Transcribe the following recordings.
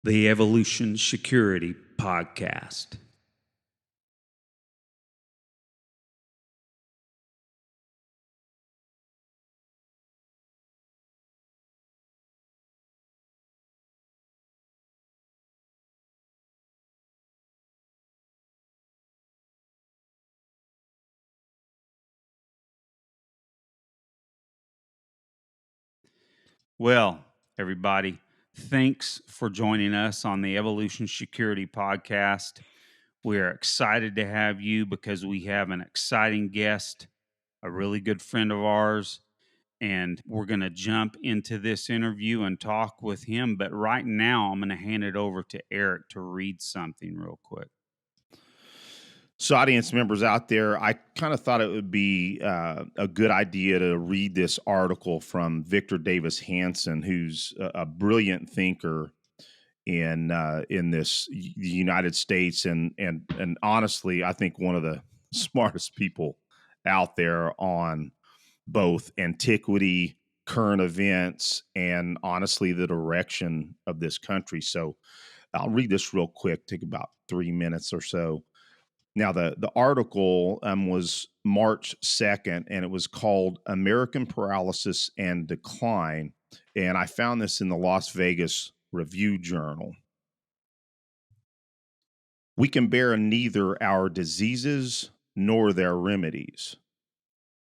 the Evolution Security Podcast. Well, everybody, thanks for joining us on the Evolution Security Podcast. We're excited to have you because we have an exciting guest, a really good friend of ours, and we're going to jump into this interview and talk with him. But right now, I'm going to hand it over to Eric to read something real quick. So, audience members out there, I kind of thought it would be a good idea to read this article from Victor Davis Hanson, who's a brilliant thinker in the United States, and honestly, I think one of the smartest people out there on both antiquity, current events, and honestly the direction of this country. So, I'll read this real quick, take about 3 minutes or so. Now, the article was March 2nd, and it was called American Paralysis and Decline. And I found this in the Las Vegas Review Journal. We can bear neither our diseases nor their remedies.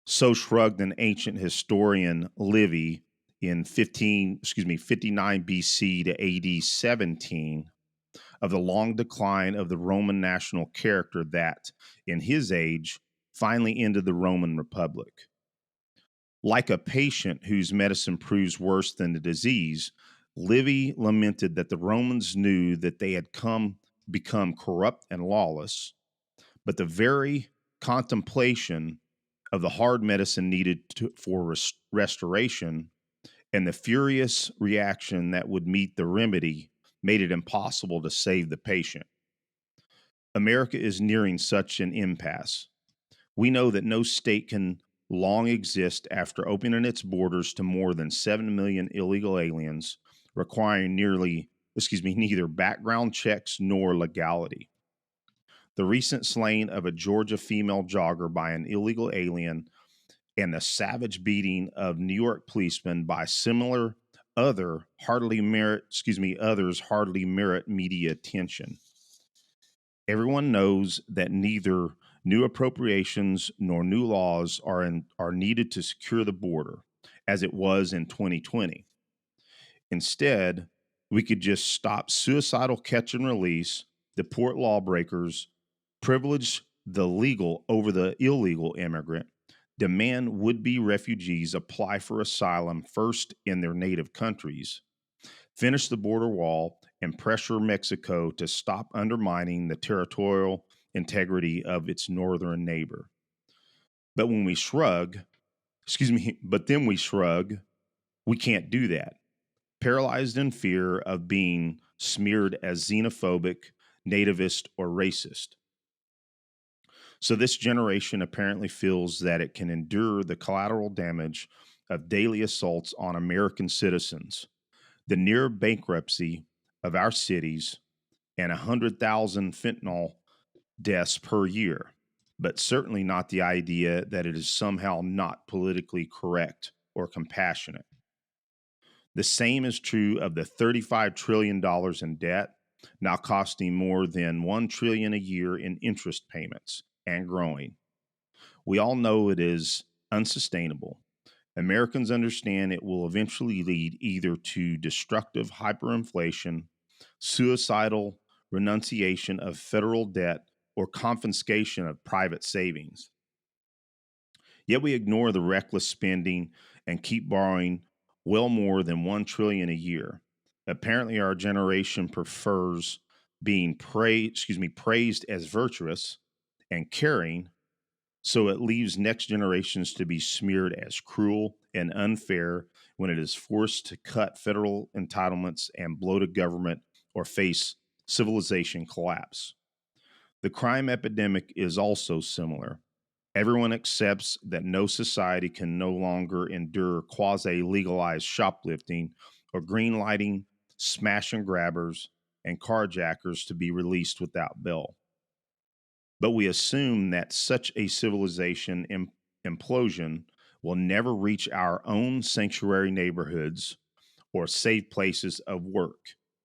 So shrugged an ancient historian Livy in 59 BC to AD 17 of the long decline of the Roman national character that, in his age, finally ended the Roman Republic. Like a patient whose medicine proves worse than the disease, Livy lamented that the Romans knew that they had become corrupt and lawless, but the very contemplation of the hard medicine needed for restoration and the furious reaction that would meet the remedy made it impossible to save the patient. America is nearing such an impasse. We know that no state can long exist after opening its borders to more than 7 million illegal aliens, requiring neither background checks nor legality. The recent slaying of a Georgia female jogger by an illegal alien and the savage beating of New York policemen by others hardly merit media attention. Everyone knows that neither new appropriations nor new laws are needed to secure the border, as it was in 2020. Instead, we could just stop suicidal catch and release, deport lawbreakers, privilege the legal over the illegal immigrant, demand would-be refugees apply for asylum first in their native countries, finish the border wall, and pressure Mexico to stop undermining the territorial integrity of its northern neighbor. But then we shrug, we can't do that. Paralyzed in fear of being smeared as xenophobic, nativist, or racist. So this generation apparently feels that it can endure the collateral damage of daily assaults on American citizens, the near bankruptcy of our cities, and 100,000 fentanyl deaths per year, but certainly not the idea that it is somehow not politically correct or compassionate. The same is true of the $35 trillion in debt, now costing more than $1 trillion a year in interest payments and growing. We all know it is unsustainable. Americans understand it will eventually lead either to destructive hyperinflation, suicidal renunciation of federal debt, or confiscation of private savings. Yet we ignore the reckless spending and keep borrowing well more than $1 trillion a year. Apparently, our generation prefers being praised as virtuous and caring, so it leaves next generations to be smeared as cruel and unfair when it is forced to cut federal entitlements and bloat a government or face civilization collapse. The crime epidemic is also similar. Everyone accepts that no society can no longer endure quasi-legalized shoplifting or greenlighting smash and grabbers, and carjackers to be released without bail. But we assume that such a civilization implosion will never reach our own sanctuary neighborhoods or safe places of work,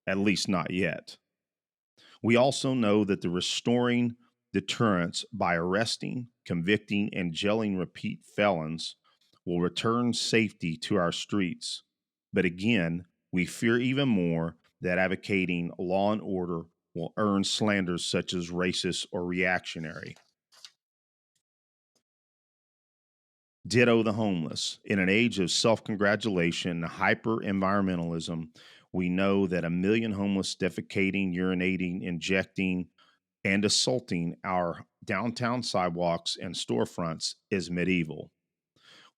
at least not yet. We also know that the restoring deterrence by arresting, convicting, and jailing repeat felons will return safety to our streets. But again, we fear even more that advocating law and order will earn slanders such as racist or reactionary. Ditto the homeless. In an age of self congratulation and hyper environmentalism, we know that a million homeless defecating, urinating, injecting, and assaulting our downtown sidewalks and storefronts is medieval.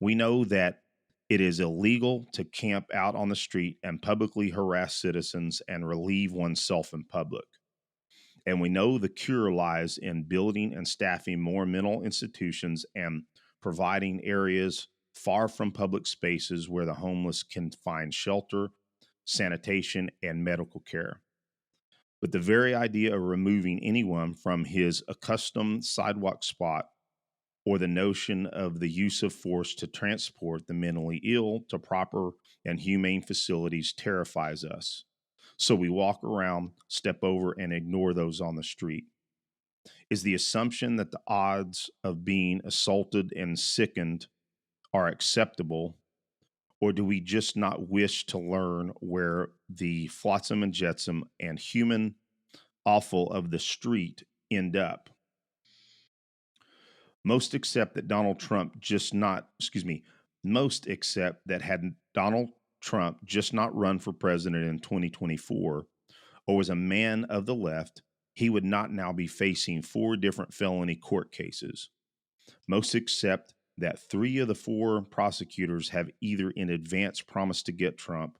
We know that it is illegal to camp out on the street and publicly harass citizens and relieve oneself in public. And we know the cure lies in building and staffing more mental institutions and providing areas far from public spaces where the homeless can find shelter, sanitation, and medical care. But the very idea of removing anyone from his accustomed sidewalk spot or the notion of the use of force to transport the mentally ill to proper and humane facilities terrifies us. So we walk around, step over, and ignore those on the street. Is the assumption that the odds of being assaulted and sickened are acceptable, or do we just not wish to learn where the flotsam and jetsam and human offal of the street end up? Most accept that Donald Trump just not, excuse me, most accept that had Donald Trump just not run for president in 2024 or was a man of the left, he would not now be facing 4 different felony court cases. Most accept that 3 of the 4 prosecutors have either in advance promised to get Trump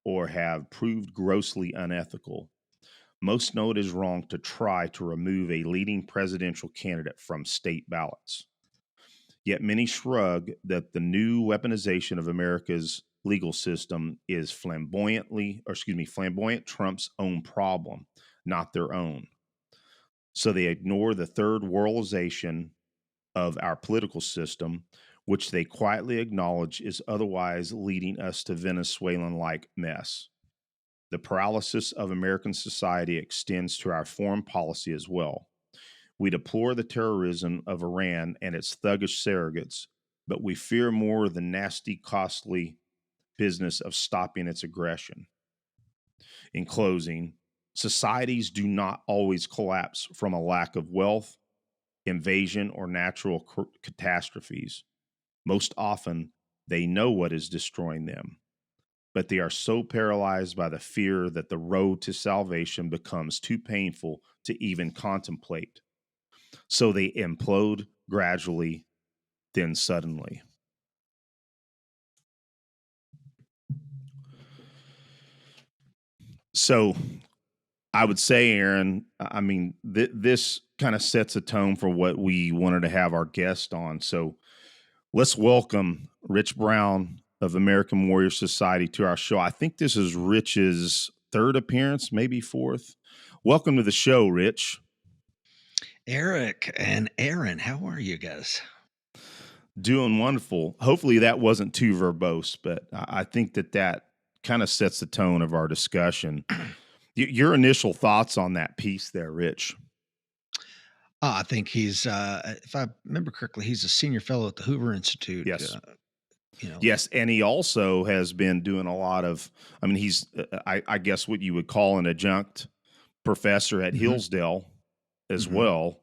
or have proved grossly unethical. Most know it is wrong to try to remove a leading presidential candidate from state ballots. Yet many shrug that the new weaponization of America's legal system is flamboyant Trump's own problem, not their own. So they ignore the third worldization of our political system, which they quietly acknowledge is otherwise leading us to Venezuelan-like mess. The paralysis of American society extends to our foreign policy as well. We deplore the terrorism of Iran and its thuggish surrogates, but we fear more the nasty, costly business of stopping its aggression. In closing, societies do not always collapse from a lack of wealth, invasion, or natural catastrophes. Most often, they know what is destroying them, but they are so paralyzed by the fear that the road to salvation becomes too painful to even contemplate. So they implode gradually, then suddenly. So I would say, Aaron, I mean, this kind of sets a tone for what we wanted to have our guest on. So let's welcome Rich Brown of American Warrior Society to our show. I think this is Rich's 3rd appearance, maybe 4th. Welcome to the show, Rich. Eric and Aaron, how are you guys? Doing wonderful. Hopefully that wasn't too verbose, but I think that kind of sets the tone of our discussion. Your initial thoughts on that piece there, Rich? I think he's, if I remember correctly, he's a senior fellow at the Hoover Institute. Yes. Yes, and he also has been doing a lot of, I mean, he's, I guess what you would call an adjunct professor at Hillsdale as well.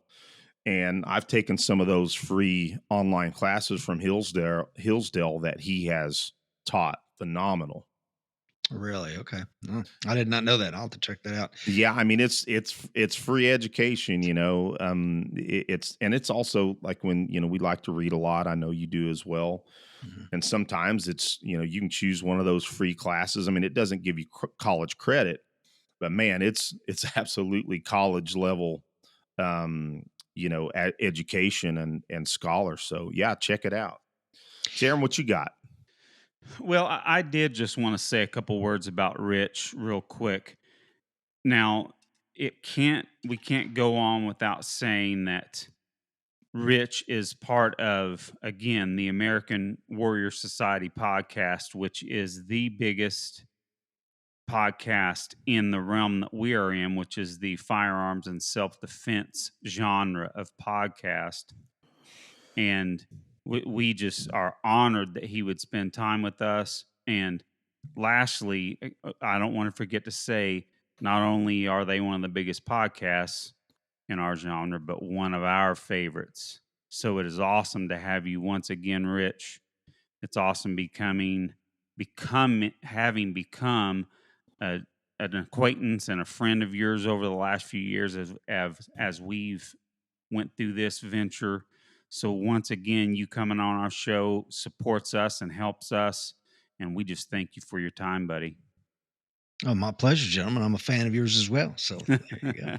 And I've taken some of those free online classes from Hillsdale that he has taught. Phenomenal. Really? Okay. I did not know that. I'll have to check that out. Yeah, I mean it's free education, you know. It's also like when, you know, we like to read a lot. I know you do as well. And sometimes it's, you know, you can choose one of those free classes. I mean, it doesn't give you college credit, but man, it's absolutely college level you know, education and scholar. So yeah, check it out. Sharon, what you got? Well, I did just want to say a couple words about Rich real quick. Now, we can't go on without saying that Rich is part of, again, the American Warrior Society podcast, which is the biggest podcast in the realm that we are in, which is the firearms and self defense genre of podcast. And we just are honored that he would spend time with us. And lastly, I don't want to forget to say, not only are they one of the biggest podcasts in our genre, but one of our favorites. So it is awesome to have you once again, Rich. It's awesome having become a, an acquaintance and a friend of yours over the last few years as we've went through this venture. So once again, you coming on our show supports us and helps us, and we just thank you for your time, buddy. Oh, my pleasure, gentlemen. I'm a fan of yours as well. So there you go.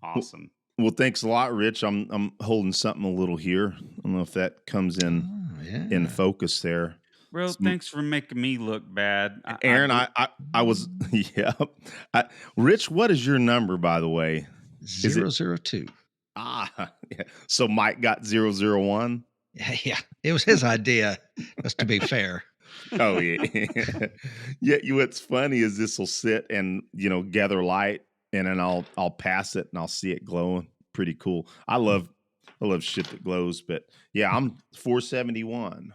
Awesome. Well, thanks a lot, Rich. I'm holding something a little here. I don't know if that comes in Yeah. focus there. Bro, thanks for making me look bad. Aaron, I was yeah. Rich, what is your number, by the way? 002. Yeah. So Mike got 001. Yeah, it was his idea. Just to be fair. Oh yeah. Yeah. What's funny is this will sit and gather light, and then I'll pass it and I'll see it glowing. Pretty cool. I love shit that glows. But yeah, I'm 471.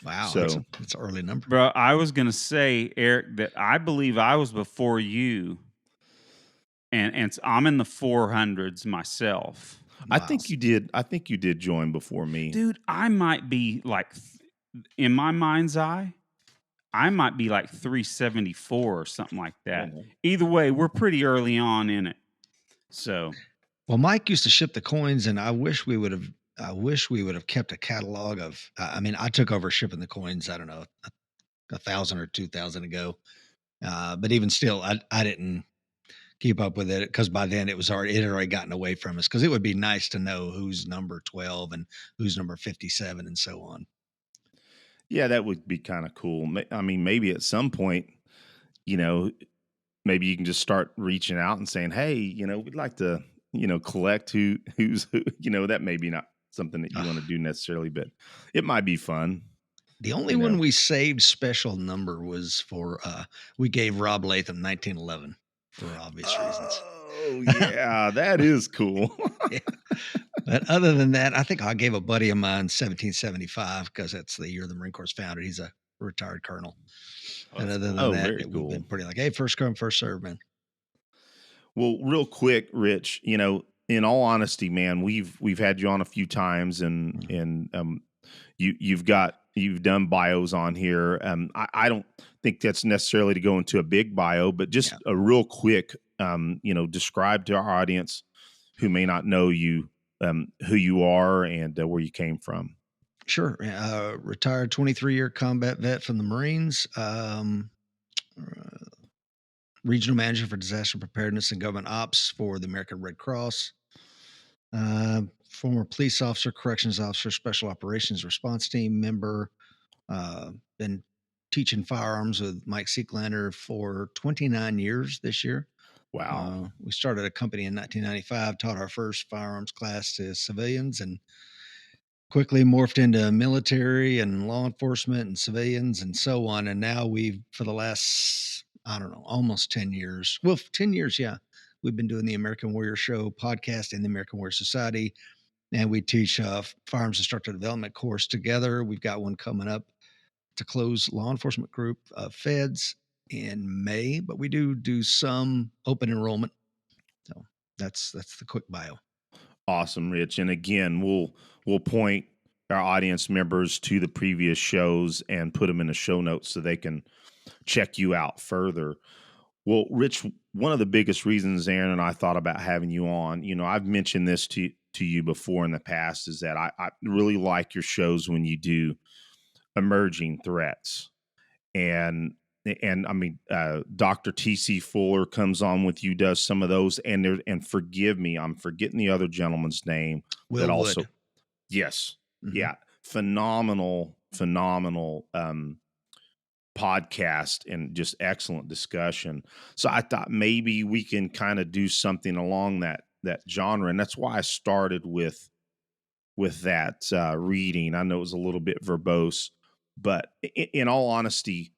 Wow, So that's an early number. Bro, I was gonna say, Eric, that I believe I was before you, and I'm in the 400s myself. I think you did. I think you did join before me, Dude, I might be like, in my mind's eye, I might be like 374 or something like that. Either way, we're pretty early on in it. So, well, Mike used to ship the coins, and I wish we would have kept a catalog of. I mean, I took over shipping the coins. I don't know, 1,000 or 2,000 ago. But even still, I didn't keep up with it because by then it had already gotten away from us. Because it would be nice to know who's number 12 and who's number 57 and so on. Yeah, that would be kind of cool. I mean, maybe at some point, maybe you can just start reaching out and saying, "Hey, we'd like to, collect who's who." That may be not something that you want to do necessarily, but it might be fun. The only one we saved special number was for we gave Rob Latham 1911 for obvious reasons. Oh yeah, that is cool. Yeah. But other than that, I think I gave a buddy of mine 1775 because that's the year the Marine Corps was founded. He's a retired colonel. And other than that, we've been pretty like, hey, first come, first serve, man. Well, real quick, Rich, in all honesty, man, we've had you on a few times, and you've done bios on here. I don't think that's necessarily to go into a big bio, but just a real quick, describe to our audience who may not know you, who you are and where you came from. Sure. Retired 23-year combat vet from the Marines. Regional manager for disaster preparedness and government ops for the American Red Cross. Former police officer, corrections officer, special operations response team member. Been teaching firearms with Mike Seeklander for 29 years this year. Wow. We started a company in 1995, taught our first firearms class to civilians, and quickly morphed into military and law enforcement and civilians and so on. And now for the last, I don't know, almost 10 years. Well, 10 years, yeah. We've been doing the American Warrior Show podcast and the American Warrior Society. And we teach firearms instructor development course together. We've got one coming up to close law enforcement group feds in May, but we do some open enrollment. So that's the quick bio. Awesome, Rich. And again, we'll point our audience members to the previous shows and put them in the show notes so they can check you out further. Well, Rich, one of the biggest reasons Aaron and I thought about having you on, I've mentioned this to you before in the past, is that I really like your shows when you do emerging threats. And I mean, Dr. T.C. Fuller comes on with you, does some of those, and forgive me, I'm forgetting the other gentleman's name. Will that also, Wood. yes, Mm-hmm. yeah, phenomenal podcast and just excellent discussion. So I thought maybe we can kind of do something along that genre, and that's why I started with that reading. I know it was a little bit verbose, but in all honesty,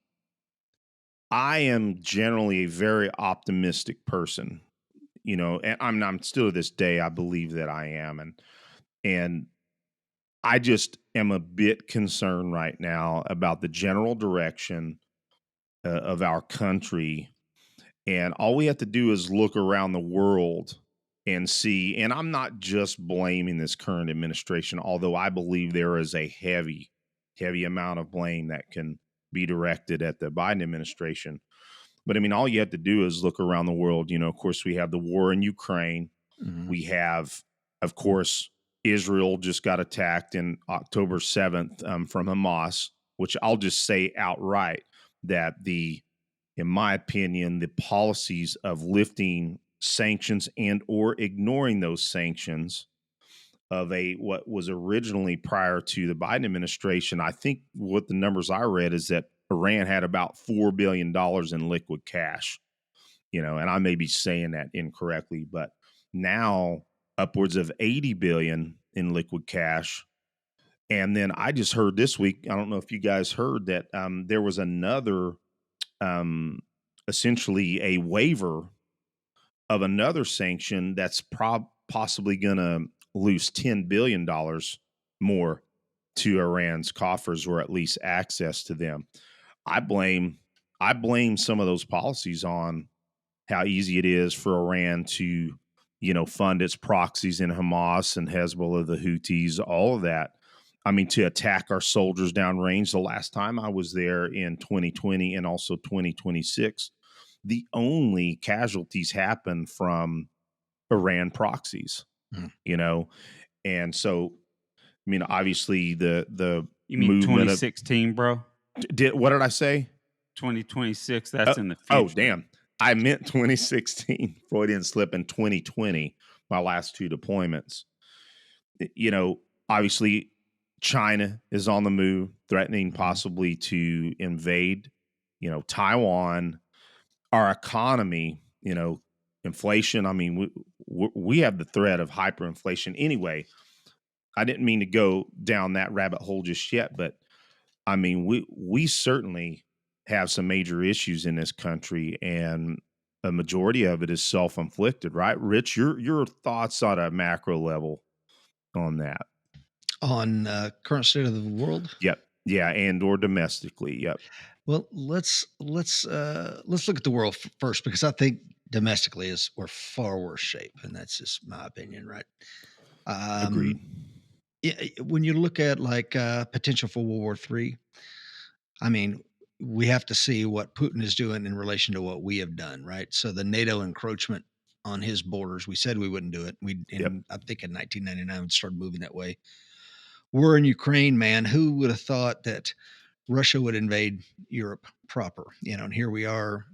I am generally a very optimistic person. And I'm still to this day, I believe that I am, and I just am a bit concerned right now about the general direction of our country. And all we have to do is look around the world and see. And I'm not just blaming this current administration, although I believe there is a heavy, heavy amount of blame that can be directed at the Biden administration. But I mean, all you have to do is look around the world. Of course, we have the war in Ukraine. Mhm. We have, of course, Israel just got attacked in October 7th from Hamas, which I'll just say outright that in my opinion, the policies of lifting sanctions and or ignoring those sanctions of what was originally prior to the Biden administration, I think what the numbers I read is that Iran had about $4 billion in liquid cash, and I may be saying that incorrectly, but now upwards of 80 billion in liquid cash. And then I just heard this week, I don't know if you guys heard that there was another, um, essentially a waiver of another sanction that's possibly going to lose $10 billion more to Iran's coffers, or at least access to them. I blame some of those policies on how easy it is for Iran to, fund its proxies in Hamas and Hezbollah, the Houthis, all of that. I mean, to attack our soldiers downrange. The last time I was there in 2020 and also 2026, the only casualties happened from Iran proxies, Mm. and so, I mean, obviously the You mean movement of 2016, bro? what did I say? 2026, that's in the Oh, future. damn. I meant 2016. Freudian slip. In 2020, my last two deployments. Obviously, China is on the move, threatening possibly to invade, Taiwan, our economy, inflation. I mean, we have the threat of hyperinflation anyway. I didn't mean to go down that rabbit hole just yet, but I mean, we certainly have some major issues in this country, and a majority of it is self-inflicted, right? Rich, your thoughts on a macro level on that? On current state of the world. Yep. Yeah, and or domestically. Yep. Well, let's look at the world first, because I think domestically is we're far worse shape, and that's just my opinion, right? Agreed. Um, when you look at like potential for World War III, I mean, we have to see what Putin is doing in relation to what we have done, right? So the NATO encroachment on his borders, we said we wouldn't do it. Yep. I think in 1999 we started moving that way. War in Ukraine, man, who would have thought that Russia would invade Europe proper? And here we are,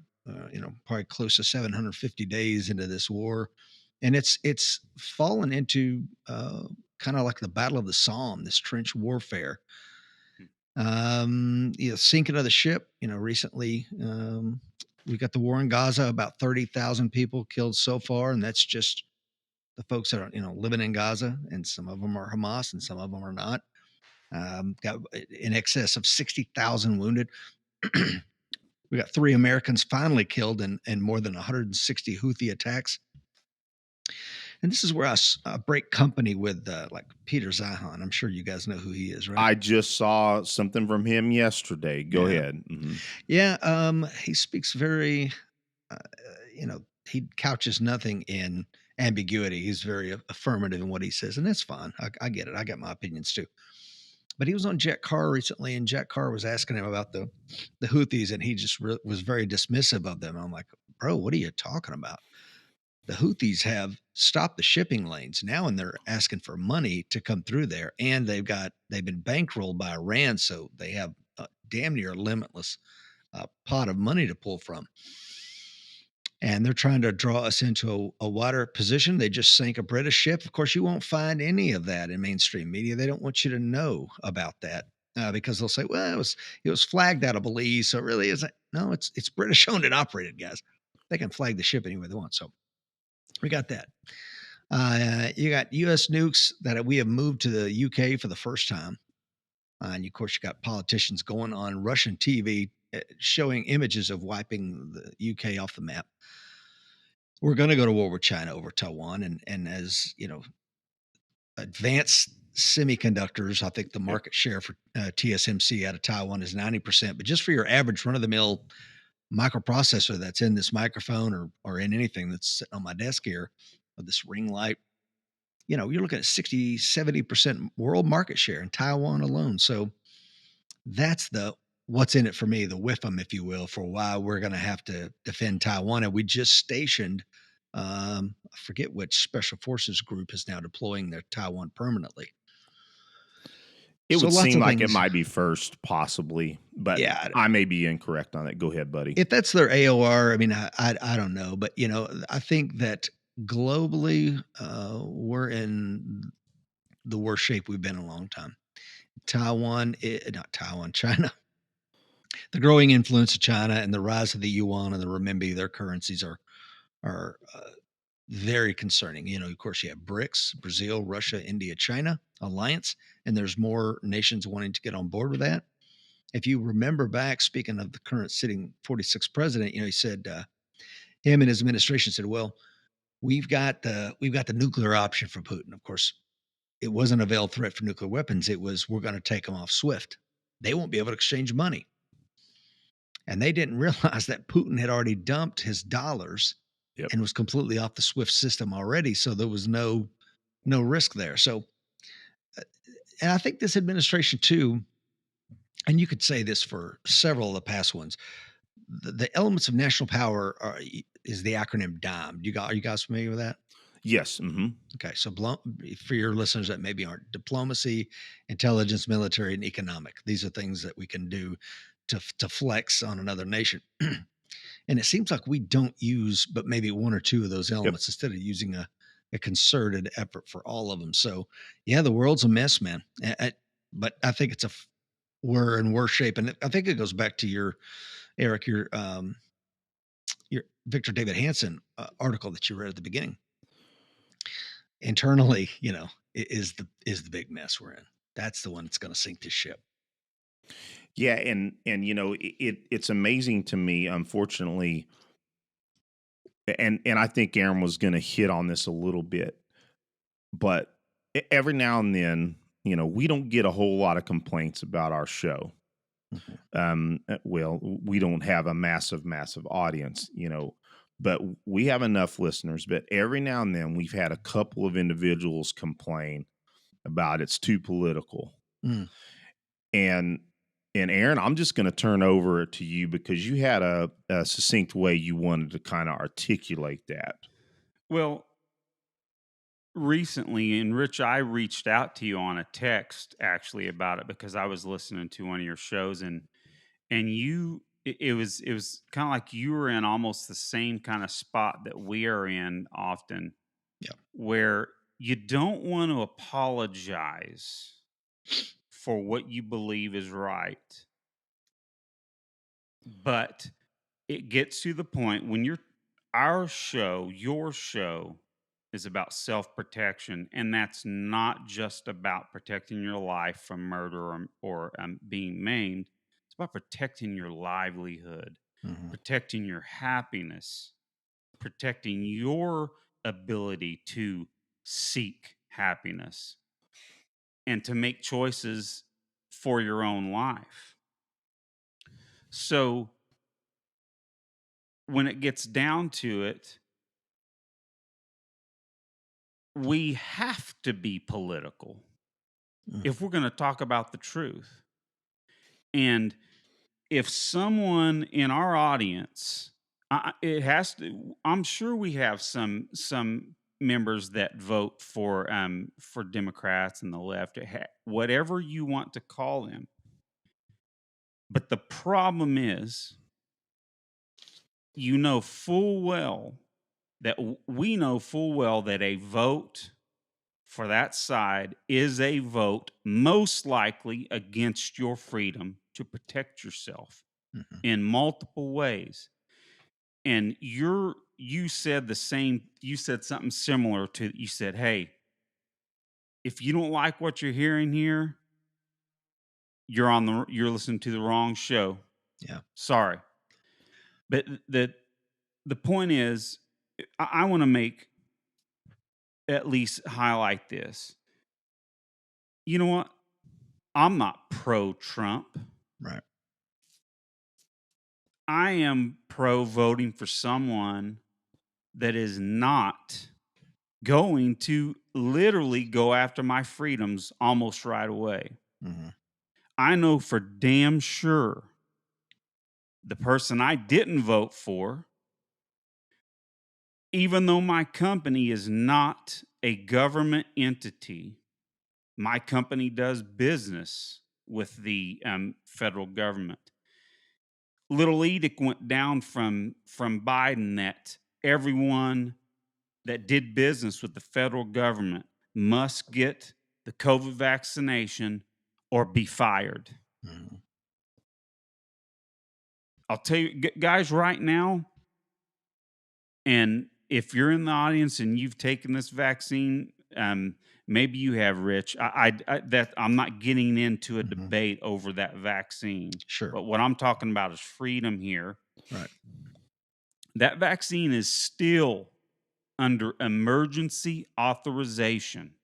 probably close to 750 days into this war, and it's fallen into kind of like the Battle of the Somme, this trench warfare. Sinking of the ship. Recently, we got the war in Gaza. About 30,000 people killed so far, and that's just the folks that are living in Gaza, and some of them are Hamas, and some of them are not. Got in excess of 60,000 wounded. We got 3 Americans finally killed in more than 160 Houthi attacks. And this is where I break company with like Peter Zeihan. I'm sure you guys know who he is, right? I just saw something from him yesterday. Go Yeah. ahead. Mhm. Yeah. He speaks very, he couches nothing in ambiguity. He's very affirmative in what he says, and that's fine. I get it. I got my opinions too. But he was on Jack Carr recently, and Jack Carr was asking him about the Houthis, and he just was very dismissive of them. I'm like, bro, what are you talking about? The Houthis have stopped the shipping lanes now, and they're asking for money to come through there, and they've been bankrolled by Iran, so they have damn near limitless pot of money to pull from. And they're trying to draw us into a wider position. They just sank a British ship. Of course, you won't find any of that in mainstream media. They don't want you to know about that. because they'll say, well, it was flagged out of Belize, so it really isn't. No, it's British owned and operated, guys. They can flag the ship any way they want. So we got that. You got U.S. nukes that we have moved to the U.K. for the first time. And of course, you got politicians going on Russian TV showing images of wiping the UK off the map. We're going to go to war with China over Taiwan. And as you know, advanced semiconductors, I think the market share for TSMC out of Taiwan is 90%. But just for your average run of the mill microprocessor that's in this microphone or in anything that's sitting on my desk here, or this ring light, you're looking at 60, 70% world market share in Taiwan alone. So that's what's in it for me, the whiffum, if you will, for why we're going to have to defend Taiwan. And we just stationed, I forget which special forces group is now deploying their Taiwan permanently. It So would lots seem of like it things. might be first, possibly, but Yeah, I may be incorrect on it. Go ahead, buddy. if that's their AOR, I mean, I don't know, but I think that globally, we're in the worst shape we've been in a long time. Not Taiwan, China. The growing influence of China and the rise of the yuan and the renminbi, their currencies are very concerning. Of course, you have BRICS, Brazil, Russia, India, China alliance, and there's more nations wanting to get on board with that. If you remember back, speaking of the current sitting 46th president, he said him and his administration said, "Well, we've got the nuclear option for Putin." Of course, it wasn't a veiled threat for nuclear weapons. It was, we're going to take them off SWIFT. They won't be able to exchange money. And they didn't realize that Putin had already dumped his dollars and was completely off the SWIFT system already. So there was no risk there. So, and I think this administration too, and you could say this for several of the past ones, the elements of national power is the acronym DIME. Are you guys familiar with that? Yes. Mm-hmm. Okay. So for your listeners that maybe aren't, diplomacy, intelligence, military, and economic. These are things that we can do to flex on another nation. And it seems like we don't use but maybe one or two of those elements instead of using a concerted effort for all of them. So yeah, the world's a mess, man. But I think we're in worse shape. And I think it goes back to Eric, your Victor David Hanson article that you read at the beginning. Internally, is the big mess we're in. That's the one that's going to sink this ship. Yeah, and it's amazing to me, unfortunately, and I think Aaron was going to hit on this a little bit, but every now and then, we don't get a whole lot of complaints about our show. Well, we don't have a massive audience, but we have enough listeners. But every now and then, we've had a couple of individuals complain about it's too political, and Aaron, I'm just going to turn over to you because you had a succinct way you wanted to kind of articulate that. Well, recently, and Rich, I reached out to you on a text actually about it because I was listening to one of your shows, and it was kind of like you were in almost the same kind of spot that we are in often, where you don't want to apologize for what you believe is right, but it gets to the point when your show is about self-protection, and that's not just about protecting your life from murder or being maimed. It's about protecting your livelihood, protecting your happiness, protecting your ability to seek happiness and to make choices for your own life. So when it gets down to it, we have to be political if we're going to talk about the truth. And if someone in our audience, I'm sure we have some members that vote for Democrats and the left, whatever you want to call them. But the problem is, we know full well that a vote for that side is a vote most likely against your freedom to protect yourself Mhm. in multiple ways. And you said the same, you said something similar to, you said, "Hey, if you don't like what you're hearing here, you're listening to the wrong show. Yeah. Sorry." But the point is, I want to make, at least highlight this. You know what? I'm not pro Trump. Right. I am pro voting for someone that is not going to literally go after my freedoms almost right away. Mhm. I know for damn sure the person I didn't vote for, even though my company is not a government entity, my company does business with the federal government. Little edict went down from Biden that everyone that did business with the federal government must get the COVID vaccination or be fired. Mhm. I'll tell you, guys, right now, and if you're in the audience and you've taken this vaccine, maybe you have, Rich. That I'm not getting into a Mhm. debate over that vaccine, Sure. but what I'm talking about is freedom here. Right. That vaccine is still under emergency authorization.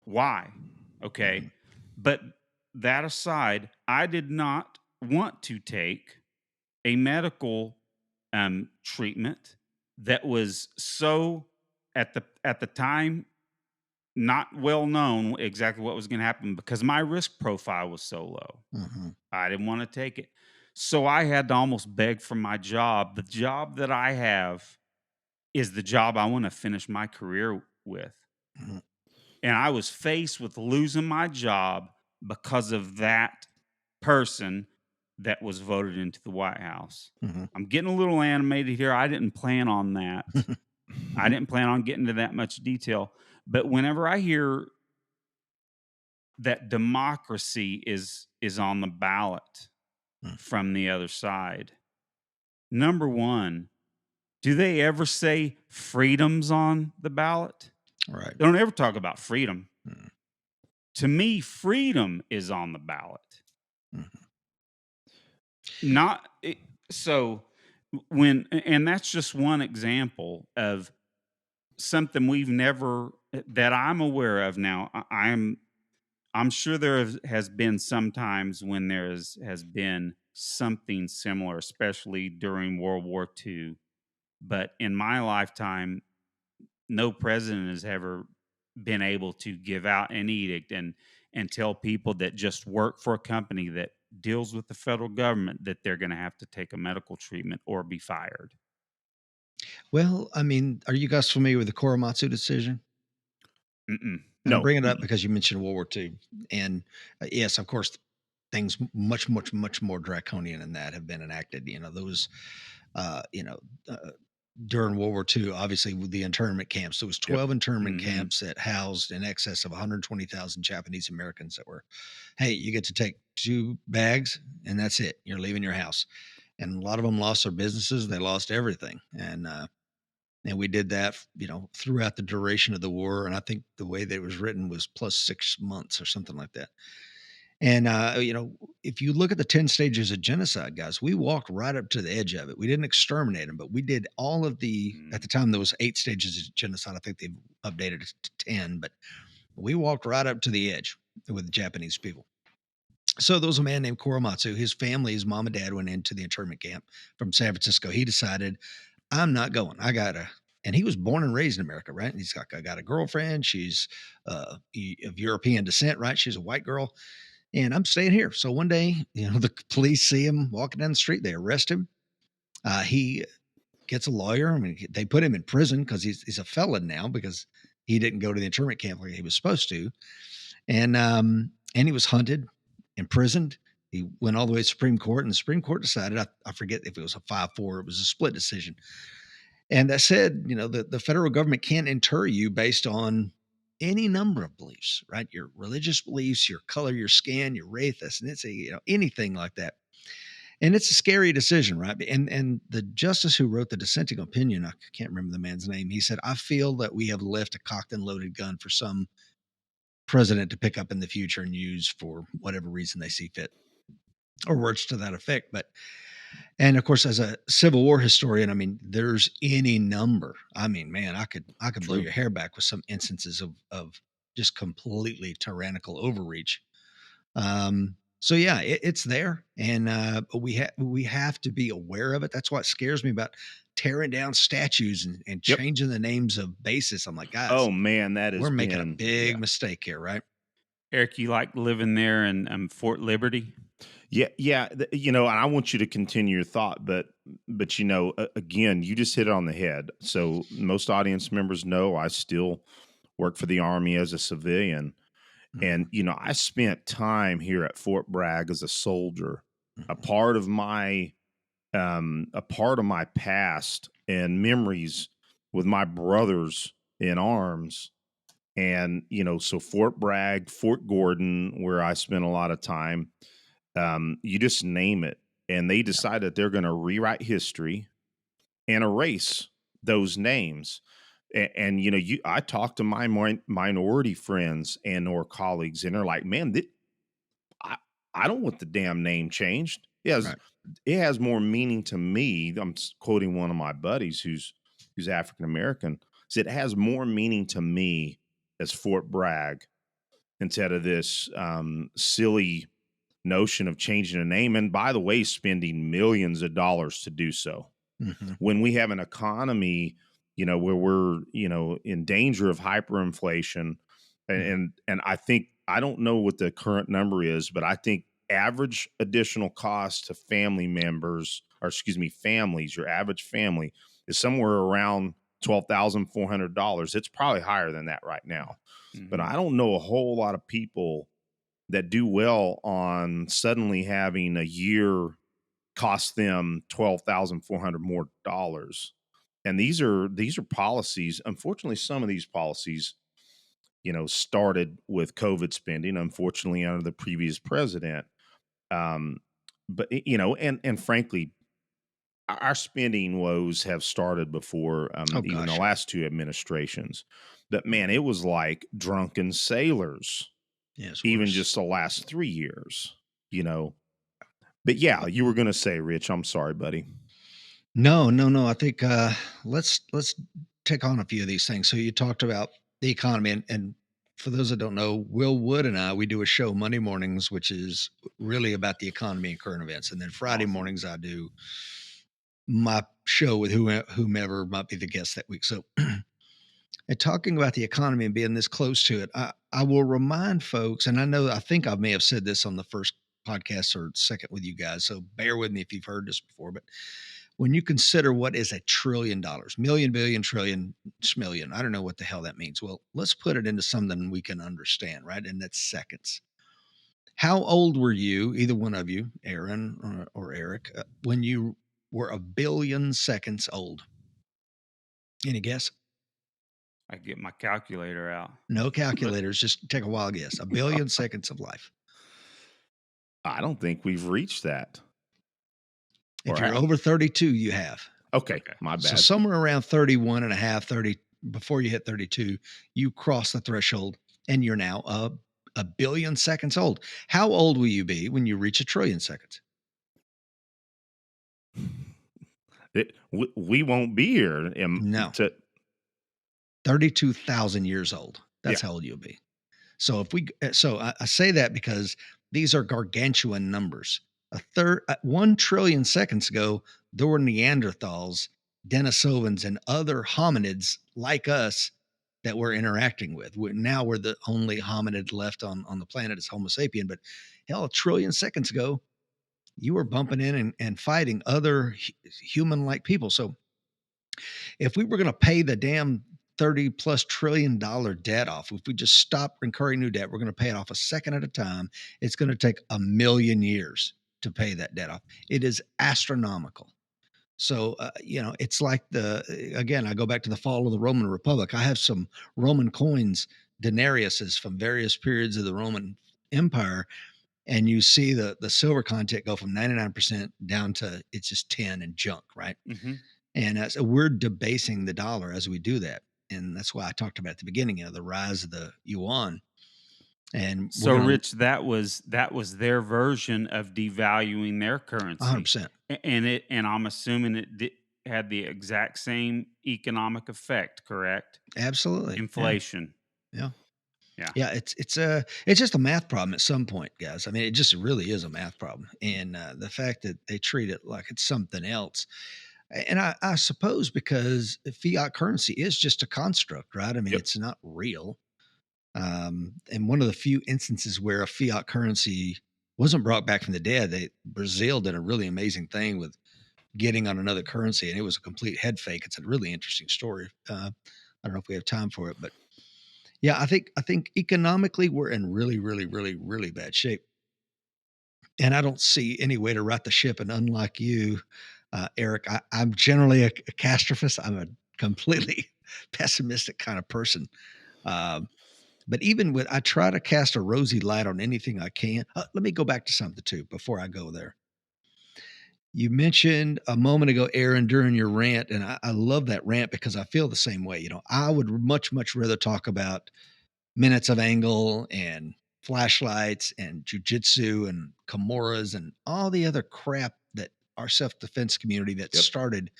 Why? Okay. Mhm. But that aside, I did not want to take a medical treatment that was so, at the time, not well known exactly what was going to happen because my risk profile was so low. Mhm. I didn't want to take it. So I had to almost beg for my job. The job that I have is the job I want to finish my career with. Mhm. And I was faced with losing my job because of that person that was voted into the White House. Mhm. I'm getting a little animated here. I didn't plan on that. I didn't plan on getting to that much detail. But whenever I hear that democracy is on the ballot Mm. from the other side, number one, do they ever say freedom's on the ballot? Right. They don't ever talk about freedom. Mm. To me, freedom is on the ballot. Mhm. Not so when, and that's just one example of something we've never, that I'm aware of now. I'm sure there has been some times when has been something similar, especially during World War II. But in my lifetime, no president has ever been able to give out an edict and tell people that just work for a company that deals with the federal government that they're going to have to take a medical treatment or be fired. Well, I mean, are you guys familiar with the Korematsu decision? Mm-mm. And I'm No. bringing it up Mm-mm. because you mentioned World War II, and yes, of course, things much, much, much more draconian than that have been enacted. You know, those, uh, you know, uh, during World War II, obviously with the internment camps, there was Yep. 12 internment Mm-hmm. camps that housed in excess of 120,000 Japanese Americans that were, hey, you get to take 2 bags and that's it. You're leaving your house. And a lot of them lost their businesses. They lost everything. And we did that, throughout the duration of the war. And I think the way that it was written was plus 6 months or something like that. And, if you look at the 10 stages of genocide, guys, we walked right up to the edge of it. We didn't exterminate them, but we did all of at the time, there was 8 stages of genocide. I think they've updated it to 10, but we walked right up to the edge with the Japanese people. So there was a man named Korematsu. His family, his mom and dad went into the internment camp from San Francisco. He decided, I'm not going. And he was born and raised in America, right? And he's like, I got a girlfriend. She's of European descent, right? She's a white girl, and I'm staying here. So one day, the police see him walking down the street. They arrest him. He gets a lawyer. I mean, they put him in prison because he's a felon now because he didn't go to the internment camp like he was supposed to, and he was hunted, imprisoned. He went all the way to Supreme Court, and the Supreme Court decided, I forget if it was a 5-4, it was a split decision. And that said, the federal government can't inter you based on any number of beliefs, right? Your religious beliefs, your color, your skin, your race, ethnicity, anything like that. And it's a scary decision, right? And the justice who wrote the dissenting opinion, I can't remember the man's name. He said, "I feel that we have left a cocked and loaded gun for some president to pick up in the future and use for whatever reason they see fit," or words to that effect. And of course, as a Civil War historian, I mean, there's any number. I mean, man, I could blow True. your hair back with some instances of just completely tyrannical overreach. So yeah, it's there, and but we have to be aware of it. That's what scares me about tearing down statues and Yep. changing the names of bases. I'm like, guys, Oh man, that we're has making a been big mistake here, right? Eric, you like living there in Fort Liberty? yeah. And I want you to continue your thought, but again, you just hit it on the head. So most audience members know I still work for the Army as a civilian, and Mhm, I spent time here at Fort Bragg as a soldier. A mhm, part of my past and memories with my brothers in arms. And so Fort Bragg, Fort Gordon, where I spent a lot of time, you just name it, and they yeah, decide that they're going to rewrite history and erase those names. And I talk to my minority friends and or colleagues, and they're like, "Man, I I don't want the damn name changed. right. It has more meaning to me." I'm quoting one of my buddies who's African American. Said it has more meaning to me as Fort Bragg instead of this silly notion of changing a name. And by the way, spending millions of dollars to do so Hmm. when we have an economy, where we're, in danger of hyperinflation. And, Hmm. and I think, I don't know what the current number is, but I think average additional cost to family members, or excuse me, families, your average family is somewhere around $12,400. It's probably higher than that right now. But Hmm. I don't know a whole lot of people that do well on suddenly having a year cost them 12,400 more dollars. And these are policies. Unfortunately, some of these policies, started with COVID spending, unfortunately, under the previous president. Um, but and frankly, our spending woes have started before Oh even the gosh, yeah, last two administrations. But man, it was like drunken sailors, yeah, it's even worse. just the last 3 years, you know. But yeah, you were gonna say, Rich, I'm sorry, buddy. No, no, no. I think let's take on a few of these things. So you talked about the economy, and for those that don't know, Will Wood and I, we do a show Monday mornings, which is really about the economy and current events, and then Friday Awesome. mornings I do my show with whomever might be the guest that week. So, and talking about the economy and being this close to it, I will remind folks, and I think I may have said this on the first podcast or second with you guys, so bear with me if you've heard this before, but when you consider what is $1 trillion, million, billion, trillion, schmillion, I don't know what the hell that means. Well, let's put it into something we can understand, right? And that's seconds. How old were you, either one of you, Aaron or Eric, when you were 1 billion seconds old? Any guess? I get my calculator out. No calculators. Just take a wild guess. 1 billion seconds of life. I don't think we've reached that. If Or you're have. over 32, you have. Okay, Okay. my So bad. somewhere around 31 and a half, 30, before you hit 32, you cross the threshold and you're now a billion seconds old. How old will you be when you reach 1 trillion seconds? We won't be here No, to 32,000 years old. yeah. That's how old you'll be. So I say that because these are gargantuan numbers. 1 trillion seconds ago, there were Neanderthals, Denisovans, and other hominids like us that we're interacting with. Now we're the only hominid left on the planet is Homo sapien. But hell, 1 trillion seconds ago, you were bumping in and fighting other human like people. So if we were going to pay the damn 30 plus $1 trillion debt off, if we just stop incurring new debt, we're going to pay it off a second at a time. It's going to take 1,000,000 years to pay that debt off. It is astronomical. So, it's like again, I go back to the fall of the Roman Republic. I have some Roman coins, denariuses from various periods of the Roman Empire, and you see the silver content go from 99% down to it's just 10 and junk, right? Mm-hmm. And so we're debasing the dollar as we do that. And that's why I talked about at the beginning, the rise of the yuan. And we're So, going to Rich, that was their version of devaluing their currency, 100%. and I'm assuming had the exact same economic effect, correct? Absolutely. Yeah. Inflation. Yeah. Yeah. Yeah, it's just a math problem at some point, guys. I mean, it just really is a math problem, and the fact that they treat it like it's something else, and I suppose because fiat currency is just a construct, right? I mean, Yep. it's not real. And one of the few instances where a fiat currency wasn't brought back from the dead, Brazil did a really amazing thing with getting on another currency, and it was a complete head fake. It's a really interesting story. I don't know if we have time for it, but yeah, I think economically we're in really, really, really, really bad shape, and I don't see any way to right the ship. And unlike you, Eric, I'm generally a catastrophist. I'm a completely pessimistic kind of person. Um, but even with, I try to cast a rosy light on anything I can. Let me go back to something too before I go there. You mentioned a moment ago, Aaron, during your rant, and I love that rant because I feel the same way. I would much, much rather talk about minutes of angle and flashlights and jujitsu and kimuras and all the other crap that our self-defense community that Yep. started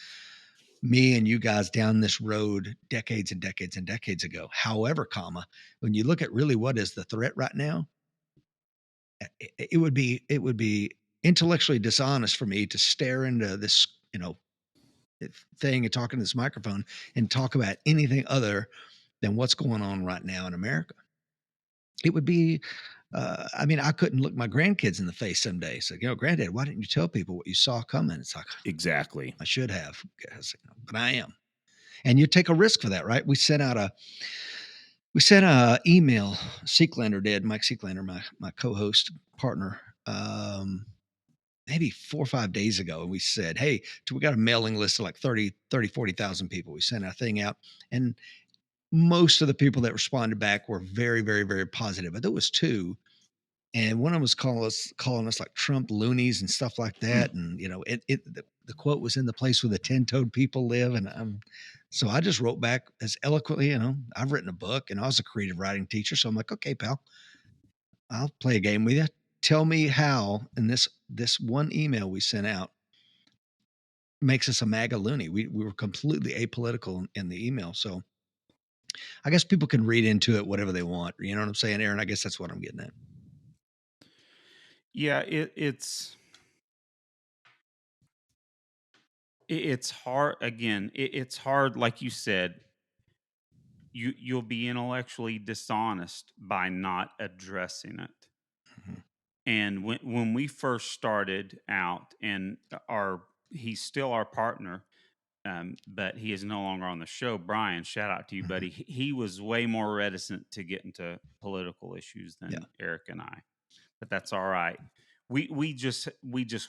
me and you guys down this road decades and decades and decades ago. However, when you look at really what is the threat right now, it would be intellectually dishonest for me to stare into this, thing and talk into this microphone and talk about anything other than what's going on right now in America. It would be, I mean, I couldn't look my grandkids in the face some days. Like, granddad, why didn't you tell people what you saw coming? It's like, Exactly. I should have, guys, but I am. And you take a risk for that, right? We sent a email. Seeklander did, Mike Seeklander, my co-host partner, maybe 4 or 5 days ago. And we said, hey, we got a mailing list of like 40,000 people. We sent our thing out, and most of the people that responded back were very, very, very positive. But there was two, and one of them was calling us like Trump loonies and stuff like that. And the quote was in the place where the 10-toed people live. And so I just wrote back as eloquently. I've written a book, and I was a creative writing teacher, so I'm like, okay, pal, I'll play a game with you. Tell me how. And this one email we sent out makes us a MAGA loony. We were completely apolitical in the email. So I guess people can read into it whatever they want. You know what I'm saying, Aaron? I guess that's what I'm getting at. Yeah, it's hard. Again, it's hard, like you said. You'll be intellectually dishonest by not addressing it. Mhm. And when we first started out, and our he's still our partner, but he is no longer on the show. Brian, shout out to you, Mhm. buddy. He was way more reticent to get into political issues Yeah. than Eric and I, but that's all right. We just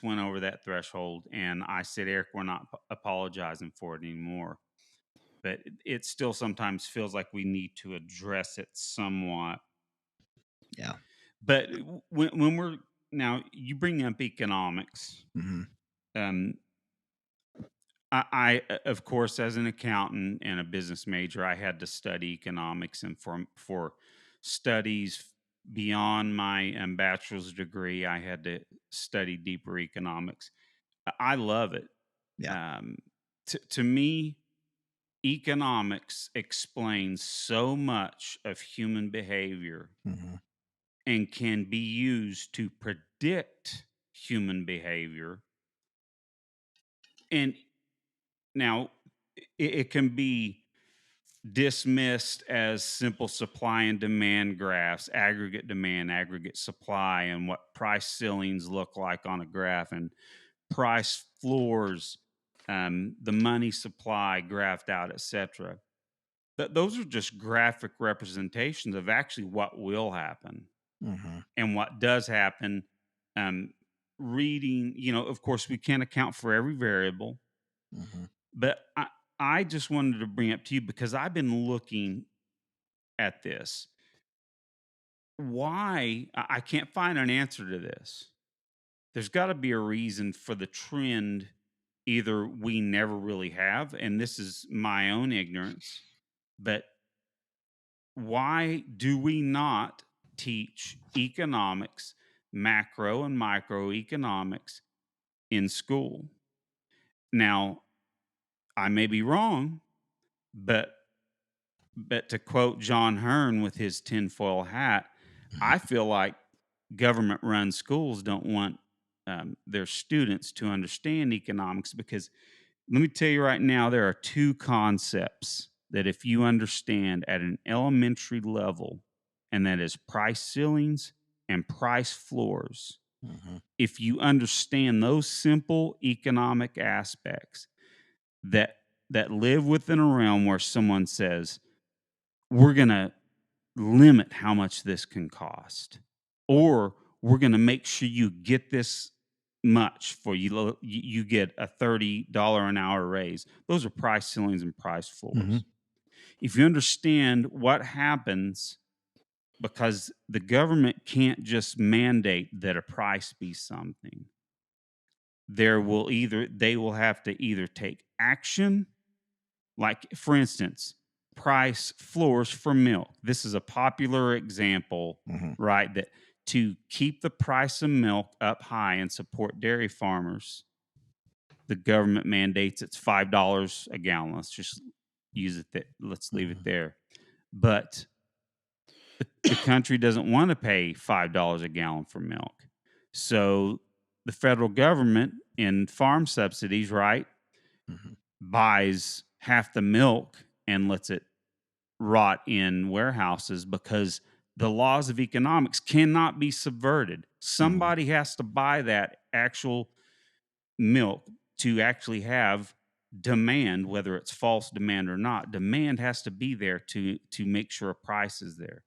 went over that threshold, and I said, Eric, we're not apologizing for it anymore. But it still sometimes feels like we need to address it somewhat. Yeah. But when we're now, you bring up economics. Hmm. Um, I, of course, as an accountant and a business major, I had to study economics, and for studies beyond my bachelor's degree, I had to study deeper economics. I love it. Yeah. Um, to me, economics explains so much of human behavior Hmm. and can be used to predict human behavior. And now it can be dismissed as simple supply and demand graphs, aggregate demand, aggregate supply, and what price ceilings look like on a graph, and price floors, the money supply graphed out, etc. Those are just graphic representations of actually what will happen Hmm. and what does happen. Um, Reading, of course, we can't account for every variable. Mhm. But I just wanted to bring up to you because I've been looking at this. Why I can't find an answer to this. There's got to be a reason for the trend. Either we never really have, and this is my own ignorance, but why do we not teach economics, macro and microeconomics in school? Now, I may be wrong, but to quote John Hearn with his tinfoil hat, I Mhm. feel like government run schools don't want their students to understand economics because let me tell you right now, there are two concepts that if you understand at an elementary level, and that is price ceilings and price floors. Mhm. If you understand those simple economic aspects that live within a realm where someone says, we're going to limit how much this can cost, or we're going to make sure you get this much for you get a $30 an hour raise. Those are price ceilings and price floors. Mhm. If you understand what happens, because the government can't just mandate that a price be something, they will have to either take action. Like, for instance, price floors for milk. This is a popular example, Mhm. right? That to keep the price of milk up high and support dairy farmers, the government mandates it's $5 a gallon. Let's just use it that let's leave it Mhm. there. But the country doesn't want to pay $5 a gallon for milk. So the federal government in farm subsidies, right, Mhm. buys half the milk and lets it rot in warehouses because the laws of economics cannot be subverted. Mhm. Somebody has to buy that actual milk to actually have demand, whether it's false demand or not. Demand has to be there to make sure a price is there.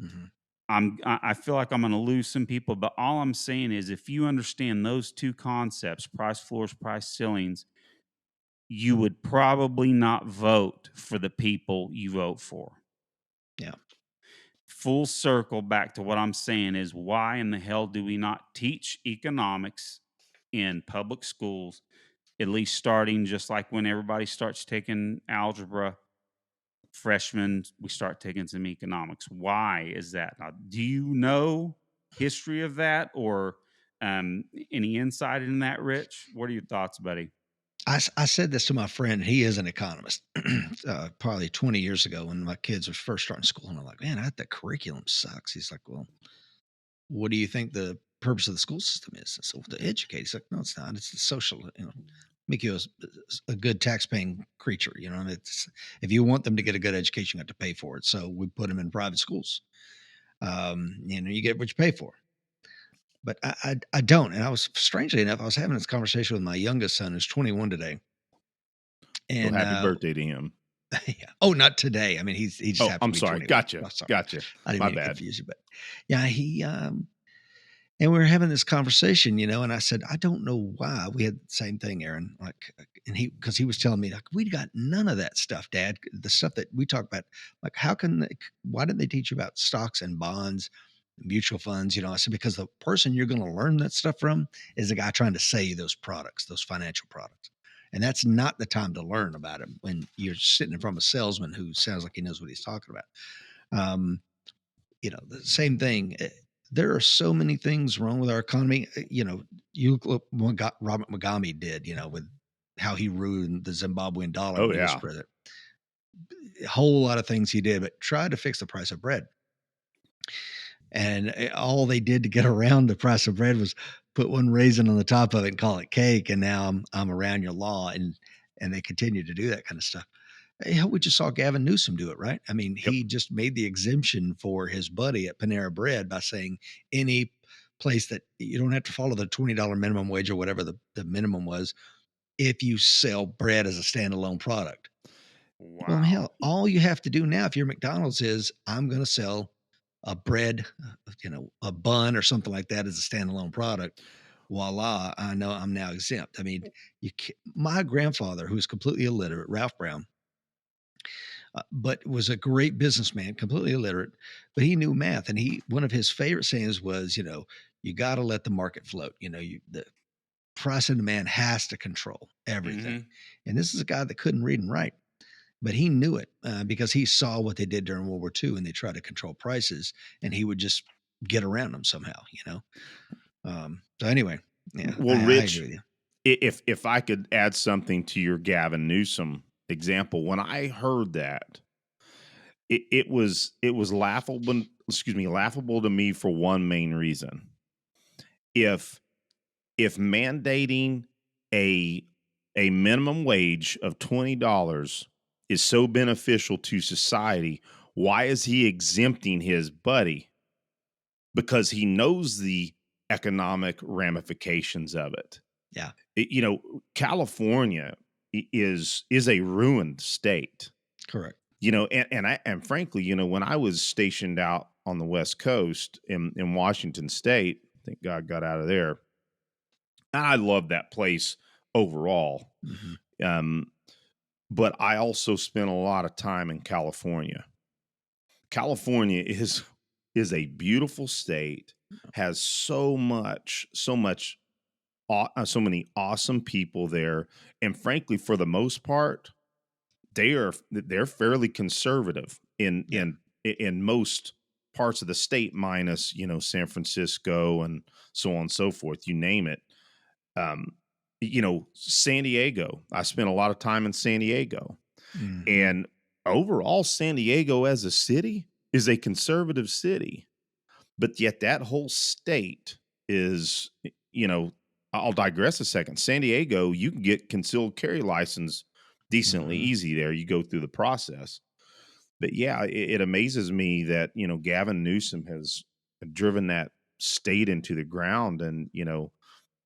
Mhm. I feel like I'm going to lose some people, but all I'm saying is if you understand those two concepts, price floors, price ceilings, you would probably not vote for the people you vote for. Yeah. Full circle back to what I'm saying is why in the hell do we not teach economics in public schools, at least starting just like when everybody starts taking algebra, freshmen, we start taking some economics. Why is that? Now, do you know history of that or any insight in that, Rich? What are your thoughts, buddy? I said this to my friend. He is an economist. Probably 20 years ago when my kids were first starting school, and I'm like, man, the curriculum sucks. He's like, well, what do you think the purpose of the school system is? I said, well, to educate. He's like, no, it's not. It's the social, make you a good tax-paying creature. It's if you want them to get a good education, you have to pay for it. So we put them in private schools. You get what you pay for. But I don't. And I was strangely enough, I was having this conversation with my youngest son, who's 21 today, Well, and happy birthday to him. yeah. Oh, not today. I mean, he just Oh, happens I'm to be sorry. 21. Gotcha. Oh, sorry, Gotcha. I didn't My mean to bad. confuse you, but yeah, and we were having this conversation, and I said, I don't know why we had the same thing, Aaron. Like, and because he was telling me, like, we got none of that stuff, Dad. The stuff that we talk about, like, why didn't they teach you about stocks and bonds, mutual funds? I said, because the person you're going to learn that stuff from is the guy trying to sell you those products, those financial products. And that's not the time to learn about it when you're sitting in front of a salesman who sounds like he knows what he's talking about. The same thing. There are so many things wrong with our economy. You look what Robert Mugabe did, with how he ruined the Zimbabwean dollar Oh, when he was yeah. president. A whole lot of things he did, but tried to fix the price of bread. And all they did to get around the price of bread was put one raisin on the top of it and call it cake. And now I'm around your law, and they continue to do that kind of stuff. We just saw Gavin Newsom do it, right? I mean, Yep. he just made the exemption for his buddy at Panera Bread by saying any place that you don't have to follow the $20 minimum wage or whatever the minimum was if you sell bread as a standalone product. Well, Wow. hell, all you have to do now if you're McDonald's is I'm going to sell a bread, a bun or something like that as a standalone product. voila, I know I'm now exempt. I mean, my grandfather, who was completely illiterate, Ralph Brown, but was a great businessman, completely illiterate, but he knew math. And one of his favorite sayings was, you got to let the market float. The price and demand has to control everything. Mhm. And this is a guy that couldn't read and write, but he knew it because he saw what they did during World War II, and they tried to control prices, and he would just get around them somehow. So anyway, yeah, Well, I agree Rich, with you. if I could add something to your Gavin Newsom example, when I heard that, it was laughable. Excuse me, laughable to me for one main reason. If if mandating a a minimum wage of $20 is so beneficial to society, why is he exempting his buddy? Because he knows the economic ramifications of it. Yeah, California is a ruined state. correct. And frankly, when I was stationed out on the West Coast in Washington State, thank God got out of there. And I love that place overall. Hmm. Um, but I also spent a lot of time in California. California is a beautiful state, has so many awesome people there, and frankly, for the most part, they're fairly conservative in Yeah. in most parts of the state, minus San Francisco and so on and so forth. You name it. Um, San Diego. I spent a lot of time in San Diego, Hmm. and overall, San Diego as a city is a conservative city, but yet that whole state is, you know, I'll digress a second. San Diego, you can get concealed carry license decently Hmm. easy there. You go through the process. But yeah, it amazes me that, Gavin Newsom has driven that state into the ground, and,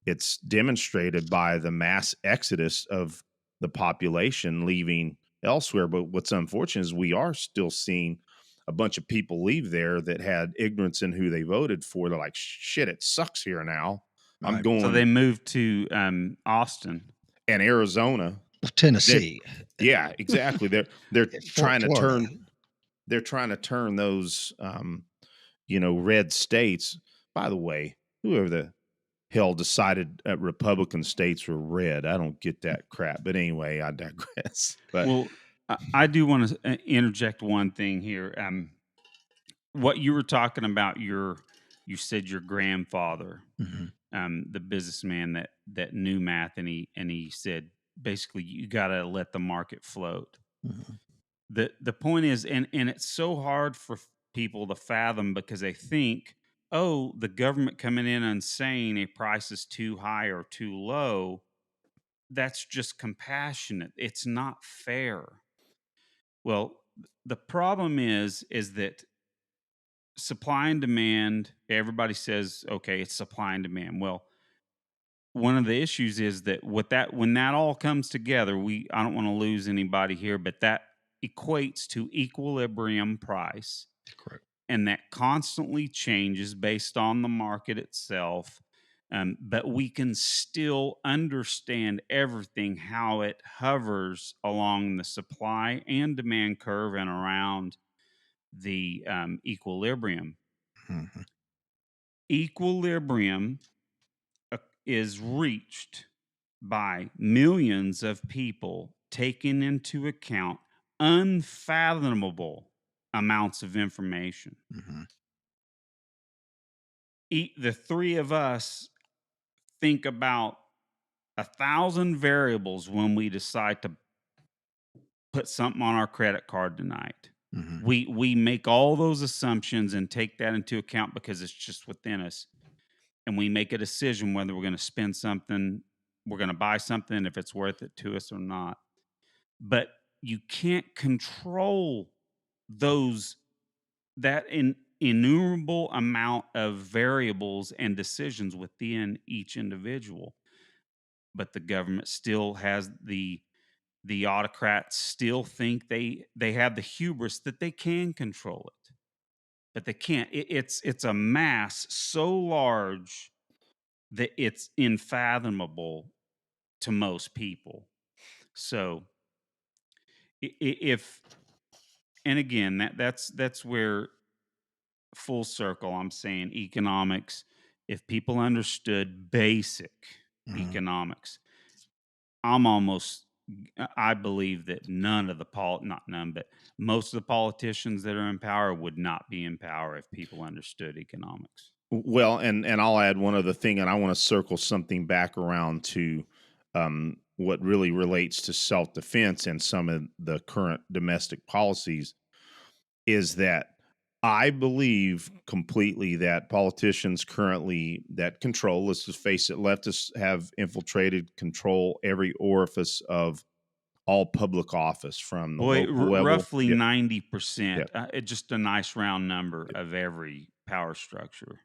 it's demonstrated by the mass exodus of the population leaving elsewhere. But what's unfortunate is we are still seeing a bunch of people leave there that had ignorance in who they voted for. They're like, shit, it sucks here now. I'm Right. So they going. moved to Austin. And Arizona. That Tennessee, Yeah, exactly. They're trying to Florida. turn those red states. By the way, whoever the hell decided Republican states were red. I don't get that crap. But anyway, I digress. But Well, I do want to interject one thing here. What you were talking about, you said your grandfather, Hmm. the businessman that knew math, and he said basically you got to let the market float. Hmm. The point is, and it's so hard for people to fathom because they think, oh, the government coming in and saying a price is too high or too low, that's just compassionate. It's not fair. Well, the problem is that supply and demand, everybody says, okay, it's supply and demand. Well, one of the issues is that when that all comes together, I don't want to lose anybody here, but that equates to equilibrium price, Correct. and that constantly changes based on the market itself. But we can still understand everything, how it hovers along the supply and demand curve and around the equilibrium. Hmm. Equilibrium is reached by millions of people taking into account unfathomable amounts of information. Hmm. The three of us think about 1,000 variables when we decide to put something on our credit card tonight. Hmm. We make all those assumptions and take that into account because it's just within us, and we make a decision whether we're going to spend something, we're going to buy something, if it's worth it to us or not. But you can't control those that innumerable amount of variables and decisions within each individual. But the government still has the autocrats still think they have the hubris that they can control it, but they can't. It's a mass so large that it's unfathomable to most people. So if and again that's where full circle I'm saying economics, if people understood basic Mhm. economics, I'm almost I believe that none of the not none, but most of the politicians that are in power would not be in power if people understood economics. Well, and I'll add one other thing, and I want to circle something back around to what really relates to self defense and some of the current domestic policies is that I believe completely that politicians currently that control, let's just face it, leftists have infiltrated, control every orifice of all public office from the Boy, local level. roughly Yeah, 90%, yeah. just a nice round number of every power structure.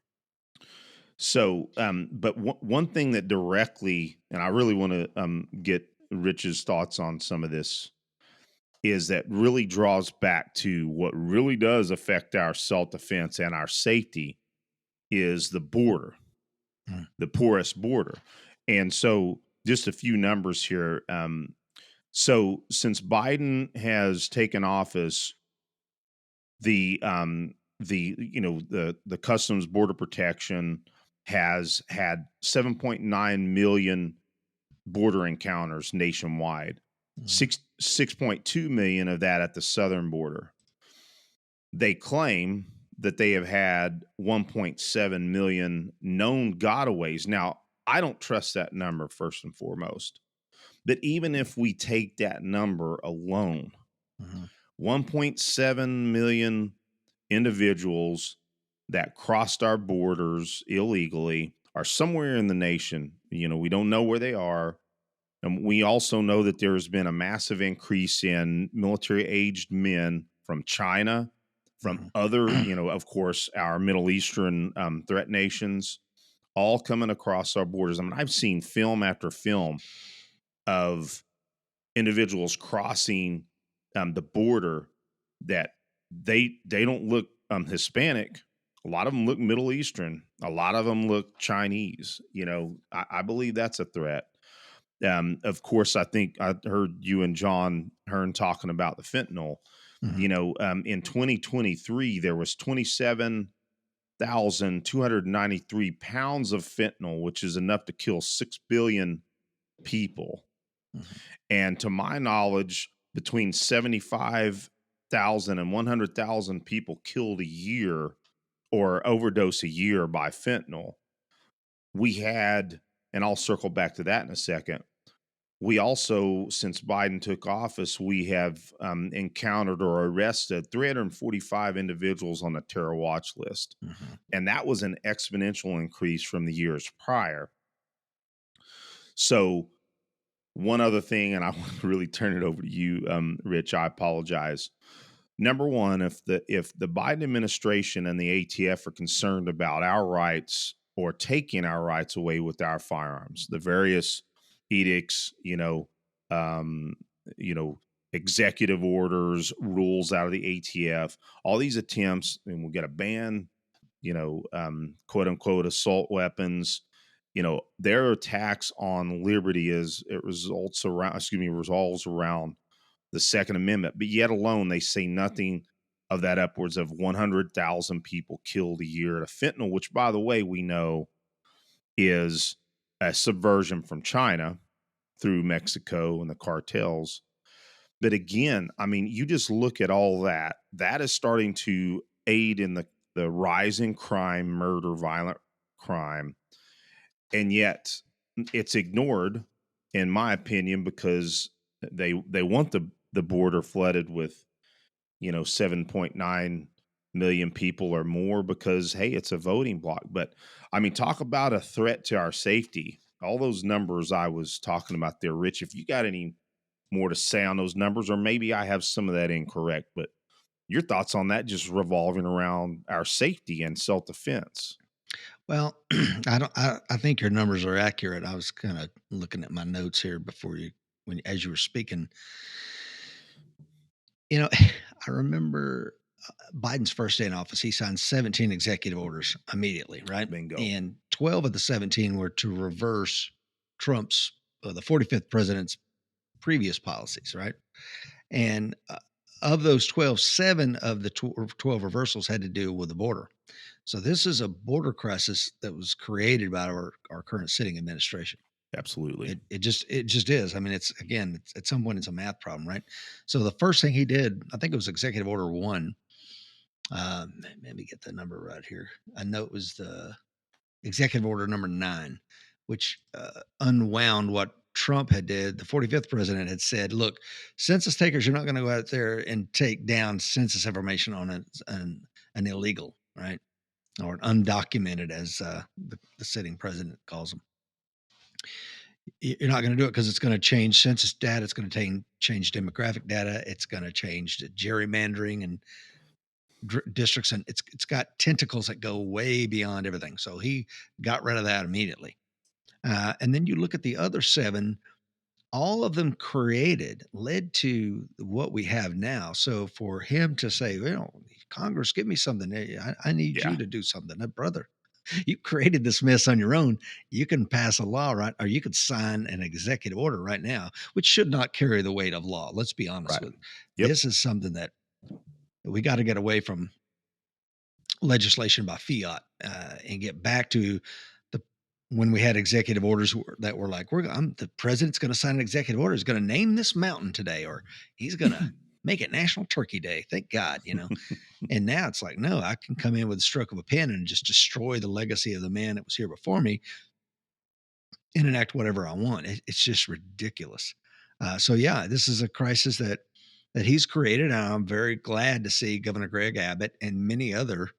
So, but one thing that directly, and I really want to get Rich's thoughts on some of this, is that really draws back to what really does affect our self defense and our safety is the border, Mm. the porous border. And so, just a few numbers here. So, since Biden has taken office, the Customs Border Protection has had 7.9 million border encounters nationwide. Mhm. 6.2 million of that at the southern border. They claim that they have had 1.7 million known gotaways. Now, I don't trust that number first and foremost. But even if we take that number alone, Mhm. 1.7 million individuals that crossed our borders illegally are somewhere in the nation. We don't know where they are. And we also know that there has been a massive increase in military aged men from China, from Mhm. other, of course, our Middle Eastern threat nations, all coming across our borders. I mean, I've seen film after film of individuals crossing the border that they don't look Hispanic. A lot of them look Middle Eastern. A lot of them look Chinese. I believe that's a threat. Of course, I think I heard you and John Hearn talking about the fentanyl. Mhm. In 2023, there was 27,293 pounds of fentanyl, which is enough to kill 6 billion people. Mhm. And to my knowledge, between 75,000 and 100,000 people killed a year or overdose a year by fentanyl. We had, and I'll circle back to that in a second. We also, since Biden took office, we have encountered or arrested 345 individuals on the terror watch list. Mhm. And that was an exponential increase from the years prior. So, one other thing, and I want to really turn it over to you, Rich. I apologize. Number one, if the Biden administration and the ATF are concerned about our rights or taking our rights away with our firearms, the various edicts, um, you know, executive orders, rules out of the ATF, all these attempts, and we'll get a ban, quote unquote assault weapons. Their attacks on liberty revolves around the Second Amendment, but yet alone they say nothing of that upwards of 100,000 people killed a year to fentanyl, which, by the way, we know is a subversion from China through Mexico and the cartels. But again, I mean, you just look at all that. That is starting to aid in the rise in crime, murder, violent crime, and yet it's ignored, in my opinion, because they want the border flooded with 7.9 million people or more because hey, it's a voting block. But I mean, talk about a threat to our safety. All those numbers I was talking about there, Rich. If you got any more to say on those numbers, or maybe I have some of that incorrect, but your thoughts on that just revolving around our safety and self defense. Well, I don't. I think your numbers are accurate. I was kind of looking at my notes here before as you were speaking. You know, I remember Biden's first day in office. He signed 17 executive orders immediately, right? Bingo. In 12 of the 17 were to reverse Trump's, the 45th president's previous policies, right? And of those 12, 7 of the 12 reversals had to do with the border. So this is a border crisis that was created by our current sitting administration. Absolutely. It just is. I mean, it's at some point it's a math problem, right? So the first thing he did, I think it was Executive Order 1. Let me get the number right here. I know it was the Executive Order number 9, which unwound what Trump had did. The 45th president had said, "Look, census takers, you're not going to go out there and take down census information on an illegal, right, or an undocumented, as the sitting president calls them. You're not going to do it because it's going to change census data. It's going to change demographic data. It's going to change the gerrymandering and districts, and it's got tentacles that go way beyond everything." So he got rid of that immediately. And then you look at the other 7, all of them led to what we have now. So for him to say, Congress, give me something. I need Yeah. you to do something. Brother, you created this mess on your own. You can pass a law, right? Or you could sign an executive order right now, which should not carry the weight of law. Let's be honest Right. with it. Yep. This is something that we got to get away from legislation by fiat and get back to when we had executive orders that were like, the president's going to sign an executive order. He's going to name this mountain today, or he's going to make it National Turkey Day. Thank God, And now it's like, no, I can come in with a stroke of a pen and just destroy the legacy of the man that was here before me and enact whatever I want. It's just ridiculous. So yeah, this is a crisis that he's created. And I'm very glad to see Governor Greg Abbott and many other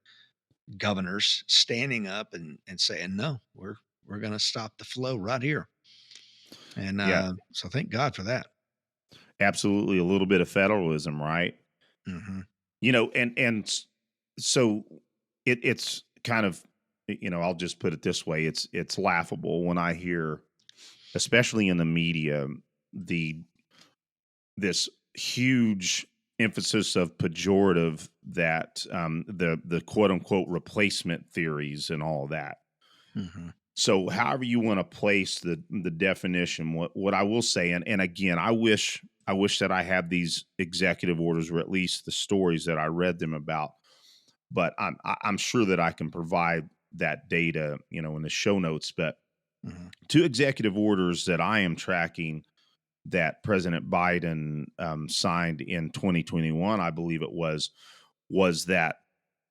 governors standing up and saying, no, we're going to stop the flow right here. And Yeah. so thank God for that. Absolutely. A little bit of federalism, right? Mm-hmm. And so it's kind of, I'll just put it this way. It's laughable when I hear, especially in the media, this huge emphasis of pejorative that the quote unquote replacement theories and all that. Mm-hmm. So however you want to place the definition, what I will say, and again, I wish that I had these executive orders, or at least the stories that I read them about, but I'm sure that I can provide that data, in the show notes. But 2 executive orders that I am tracking that President Biden signed in 2021, I believe it was that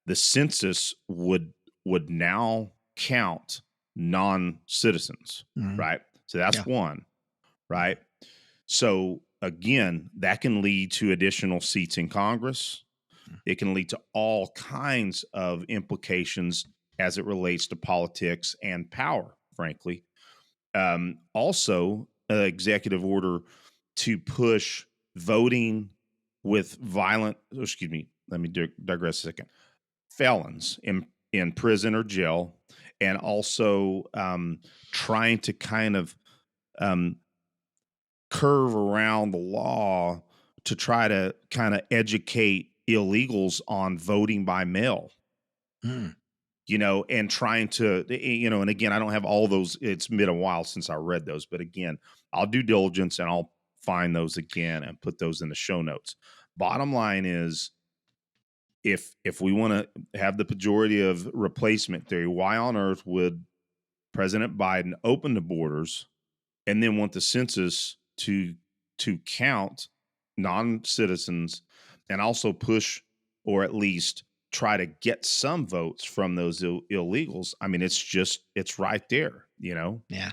the census would now count non-citizens, right? So that's one, right? So again, that can lead to additional seats in Congress. It can lead to all kinds of implications as it relates to politics and power, frankly. Also, executive order to push voting with let me digress a second. Felons in prison or jail, and also trying to kind of curve around the law to try to kind of educate illegals on voting by mail. And trying to, and again, I don't have all those. It's been a while since I read those, but again, I'll do diligence and I'll find those again and put those in the show notes. Bottom line is, if we want to have the pejorative of replacement theory, why on earth would President Biden open the borders and then want the census to count non-citizens and also push, or at least try to get some votes from those illegals? I mean, it's right there, Yeah.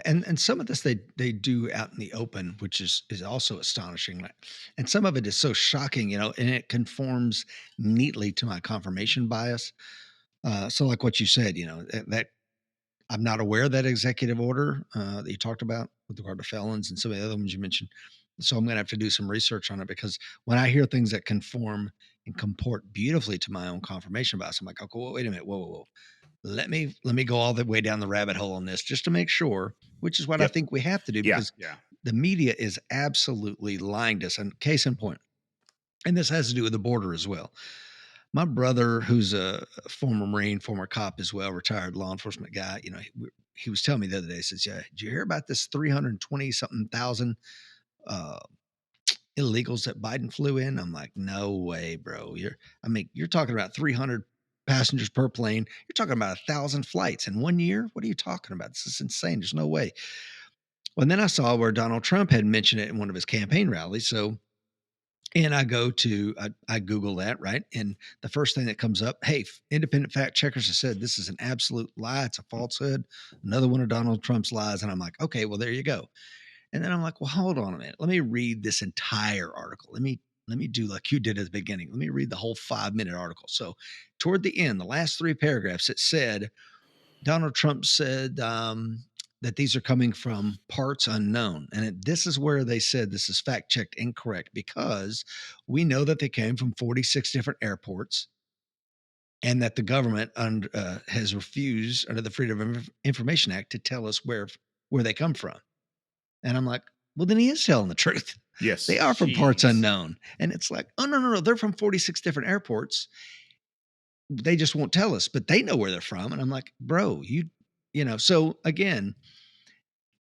And some of this they do out in the open, which is also astonishing. And some of it is so shocking, and it conforms neatly to my confirmation bias. So like what you said, that I'm not aware of that executive order that you talked about with regard to felons and some of the other ones you mentioned. So I'm going to have to do some research on it, because when I hear things that conform and comport beautifully to my own confirmation bias, I'm like, okay, well, wait a minute, whoa. Let me go all the way down the rabbit hole on this just to make sure, which is what I think we have to do, because the media is absolutely lying to us. And case in point, and this has to do with the border as well. My brother, who's a former Marine, former cop as well, retired law enforcement guy, he was telling me the other day, he says, "Yeah, did you hear about this 320 something thousand uh, illegals that Biden flew in?" I'm like, "No way, bro. You're talking about 300 passengers per plane. You're talking about 1,000 flights in 1 year. What are you talking about? This is insane. There's no way." Well, and then I saw where Donald Trump had mentioned it in one of his campaign rallies. So, and I Google that, right? And the first thing that comes up, hey, independent fact checkers have said this is an absolute lie. It's a falsehood. Another one of Donald Trump's lies. And I'm like, okay, well, there you go. And then I'm like, well, hold on a minute. Let me read this entire article. Let me do like you did at the beginning. Let me read the whole 5-minute article. So toward the end, the last 3 paragraphs, it said, Donald Trump said that these are coming from parts unknown. And this is where they said this is fact checked incorrect, because we know that they came from 46 different airports, and that the government has refused under the Freedom of Information Act to tell us where they come from. And I'm like, well, then he is telling the truth. Yes. They are from parts Jeez. unknown. And it's like, oh, no. They're from 46 different airports. They just won't tell us, but they know where they're from. And I'm like, bro, so again,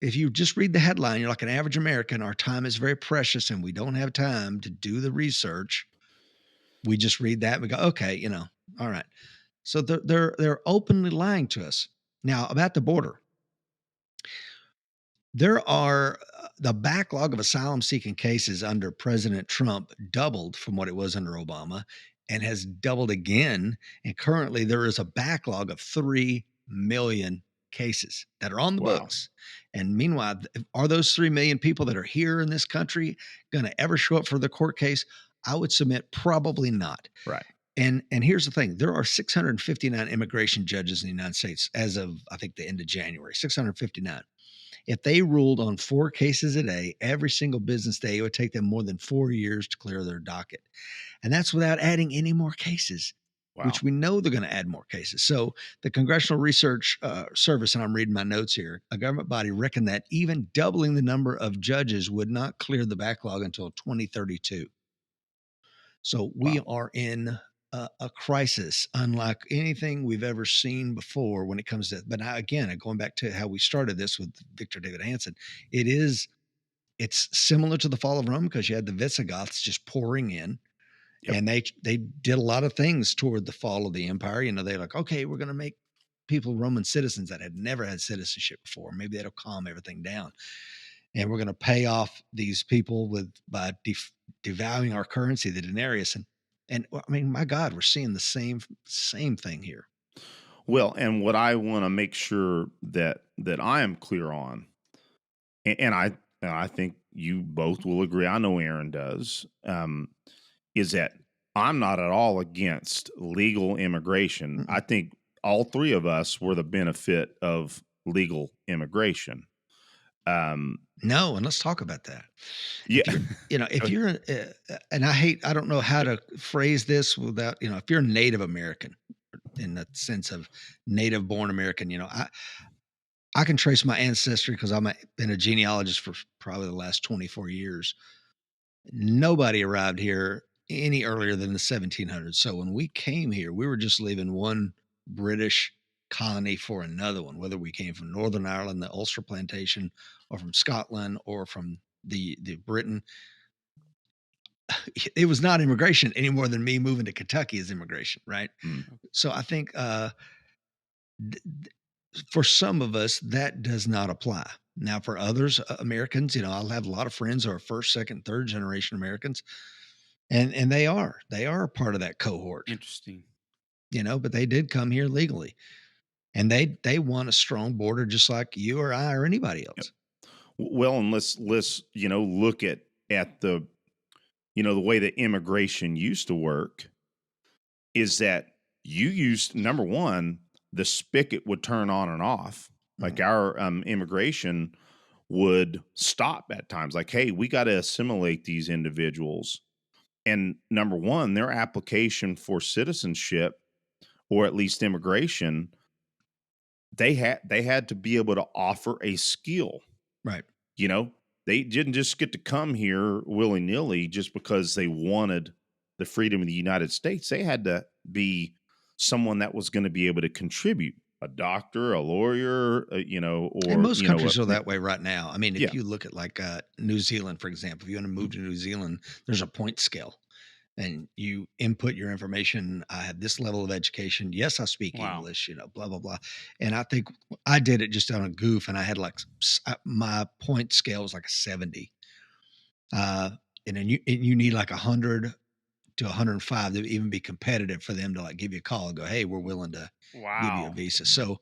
if you just read the headline, you're like an average American, our time is very precious and we don't have time to do the research. We just read that and we go, okay, all right. So they're openly lying to us. Now, about the border, there are the backlog of asylum seeking cases under President Trump doubled from what it was under Obama, and has doubled again. And currently there is a backlog of 3 million cases that are on the Wow. books. And meanwhile, are those 3 million people that are here in this country going to ever show up for the court case? I would submit probably not. Right. And here's the thing, there are 659 immigration judges in the United States as of, I think, the end of January. 659. If they ruled on 4 cases a day, every single business day, it would take them more than 4 years to clear their docket. And that's without adding any more cases, Wow. which we know they're going to add more cases. So the Congressional Research Service, and I'm reading my notes here, a government body reckoned that even doubling the number of judges would not clear the backlog until 2032. So we are in a crisis unlike anything we've ever seen before when it comes to, but again, going back to how we started this with Victor David Hanson, it's similar to the fall of Rome, because you had the Visigoths just pouring in. Yep. And they did a lot of things toward the fall of the empire. They're like, okay, we're going to make people Roman citizens that had never had citizenship before. Maybe that'll calm everything down. And we're going to pay off these people by devaluing our currency, the denarius. And I mean, my God, we're seeing the same thing here. Well, and what I want to make sure that I am clear on, and I think you both will agree, I know Aaron does, is that I'm not at all against legal immigration. Mm-mm. I think all 3 of us were the benefit of legal immigration. No, and let's talk about that. Yeah. If you're, and I don't know how to phrase this without, if you're a Native American, in the sense of native born American, I can trace my ancestry because I've been a genealogist for probably the last 24 years. Nobody arrived here any earlier than the 1700s. So when we came here, we were just leaving one British colony for another one, whether we came from Northern Ireland, the Ulster plantation, or from Scotland, or from the Britain. It was not immigration any more than me moving to Kentucky is immigration, right? So I think for some of us that does not apply. Now, for others, Americans, I'll have a lot of friends who are 1st, 2nd, 3rd generation Americans, and they are a part of that cohort. Interesting. But they did come here legally, and they want a strong border just like you or I or anybody else. Well, and let's look at the the way that immigration used to work is that you used, number one, the spigot would turn on and off. Like our immigration would stop at times. Like, hey, we got to assimilate these individuals. And number one, their application for citizenship, or at least immigration, they had to be able to offer a skill. Right. They didn't just get to come here willy-nilly just because they wanted the freedom of the United States, they had to be someone that was going to be able to contribute, a doctor, a lawyer, And or, most countries are that way right now. I mean, if yeah. you look at like New Zealand, for example, if you want to move to New Zealand, there's a point scale and you input your information. I have this level of education. Yes, I speak Wow. English, blah, blah, blah. And I think I did it just on a goof and I had like my point scale was like a 70. Uh, and then you need like 100 to 105 to even be competitive for them to like give you a call and go, hey, we're willing to give you a Wow. visa. So,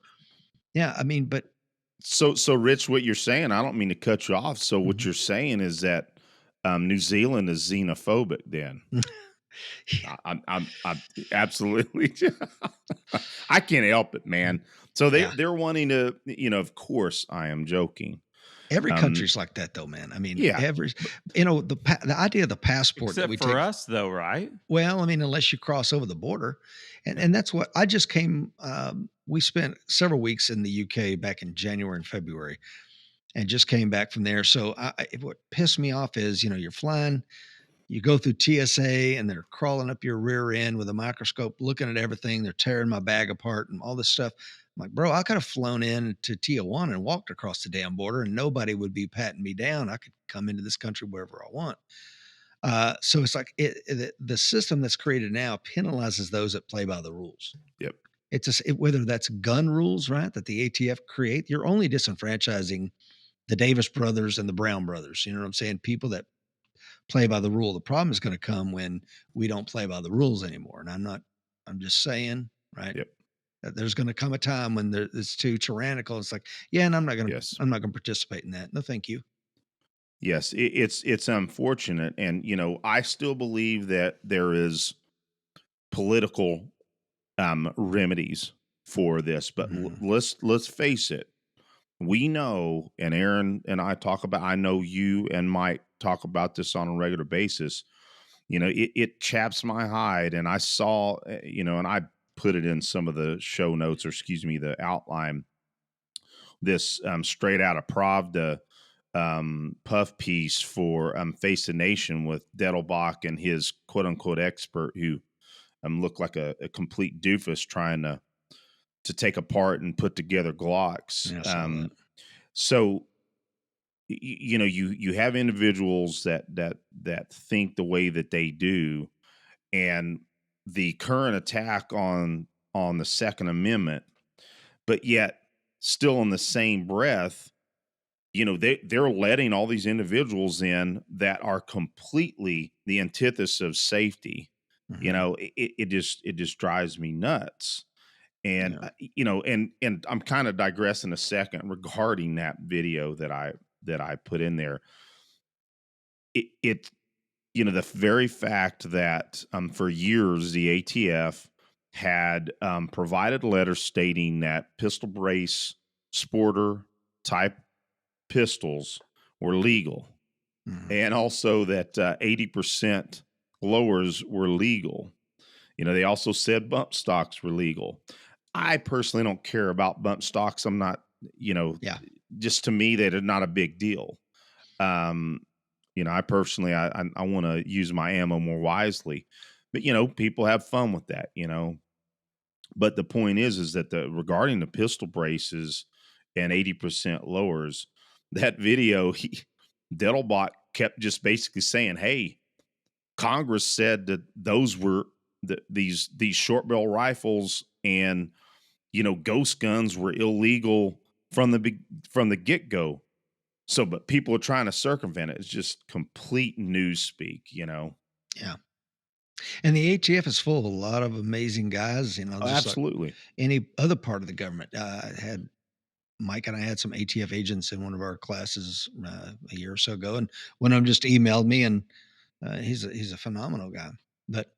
yeah, I mean, but So Rich, what you're saying, I don't mean to cut you off. So what mhm. you're saying is that New Zealand is xenophobic then. I'm absolutely. I can't help it, man. So Yeah. they're wanting to, of course, I am joking. Every Um, country's like that though, man. I mean, yeah, every but the idea of the passport that we Except for take us, though, right? well, I mean, unless you cross over the border, yeah, and that's what I just came. We spent several weeks in the UK back in January and February, and just came back from there. So what pissed me off is, you're flying, you go through TSA, and they're crawling up your rear end with a microscope, looking at everything. They're tearing my bag apart and all this stuff. I'm like, bro, I could have flown in to Tijuana and walked across the damn border, and nobody would be patting me down. I could come into this country wherever I want. So it's like the system that's created now penalizes those that play by the rules. yep, Whether that's gun rules, right, that the ATF create, you're only disenfranchising the Davis brothers and the Brown brothers. You know what I'm saying? People that play by the rule. The problem is going to come when we don't play by the rules anymore. And I'm just saying, right, yep, that there's going to come a time when it's too tyrannical. It's like, yeah, and yes, I'm not going to participate in that. No, thank you. yes. It's unfortunate, and I still believe that there is political remedies for this. But Mhm. let's face it. We know, and Aaron and I talk about. I know you and Mike talk about this on a regular basis. It chaps my hide, and I saw, and I put it in some of the show notes, or excuse me, the outline. This straight out of Pravda puff piece for Face the Nation with Dettelbach and his quote unquote expert who looked like a complete doofus trying to take apart and put together Glocks. Yeah, I saw that. So you have individuals that think the way that they do, and the current attack on the Second Amendment, but yet still in the same breath, they're letting all these individuals in that are completely the antithesis of safety. Mhm. It just drives me nuts. And Yeah. and I'm kind of digressing a second regarding that video that I put in there. It the very fact that for years the ATF had provided letters stating that pistol brace sporter type pistols were legal, Mhm. and also that 80% lowers were legal. They also said bump stocks were legal. I personally don't care about bump stocks. I'm not, you know, Yeah. just to me, they're not a big deal. Um, I personally, I want to use my ammo more wisely, but people have fun with that. But the point is that regarding the pistol braces and 80% lowers, that video, Dettelbach kept just basically saying, "Hey, Congress said that those were these short barrel rifles and ghost guns were illegal from the get go." So, but people are trying to circumvent it. It's just complete news speak. Yeah. And the ATF is full of a lot of amazing guys, Oh, just like absolutely. any other part of the government. I had Mike and I had some ATF agents in one of our classes a year or so ago, and one of them just emailed me, and he's a phenomenal guy. But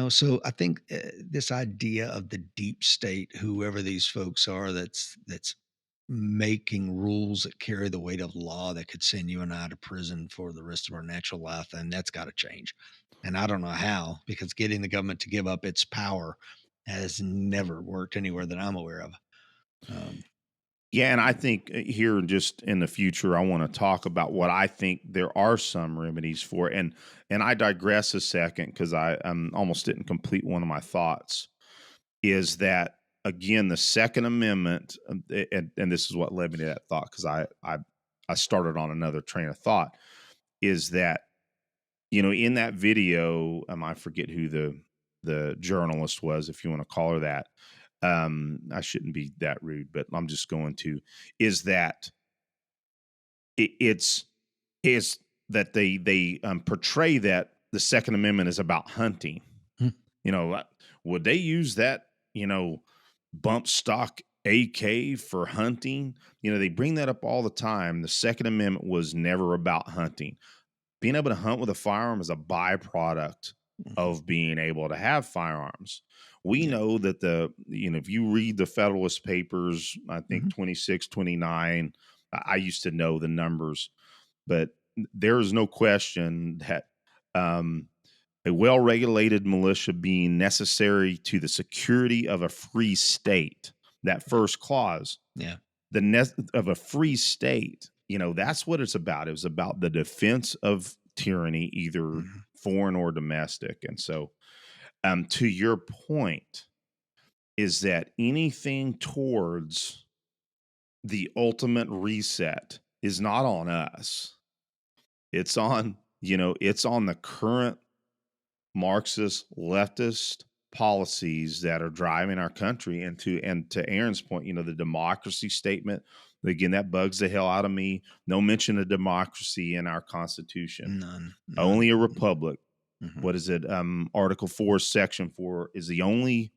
so I think this idea of the deep state, whoever these folks are, that's making rules that carry the weight of law that could send you and I to prison for the rest of our natural life, and that's got to change. And I don't know how, because getting the government to give up its power has never worked anywhere that I'm aware of. Um, Yeah, and I think here just in the future, I want to talk about what I think there are some remedies for, and I digress a second because I almost didn't complete one of my thoughts. Is that again the Second Amendment, and this is what led me to that thought because I started on another train of thought. Is that in that video, I forget who the journalist was, if you want to call her that. I shouldn't be that rude, but I'm just going to. Is that it's is that they portray that the Second Amendment is about hunting. Hmm. Would they use that bump stock AK for hunting? They bring that up all the time. The Second Amendment was never about hunting. Being able to hunt with a firearm is a byproduct Mhm. of being able to have firearms. We Yeah. know that if you read the Federalist Papers, I think Mhm. 26, 29, I used to know the numbers, but there is no question that um, a well regulated militia being necessary to the security of a free state, that Yeah. first clause, Yeah. of a free state, that's what it's about. It was about the defense of tyranny, either Mhm. foreign or domestic. And so, to your point, is that anything towards the ultimate reset is not on us. It's on the current Marxist leftist policies that are driving our country and to Aaron's point, the democracy statement, again, that bugs the hell out of me. No mention of democracy in our Constitution. None. Only None. a republic. Mhm. What is it? Article 4, Section 4 is the only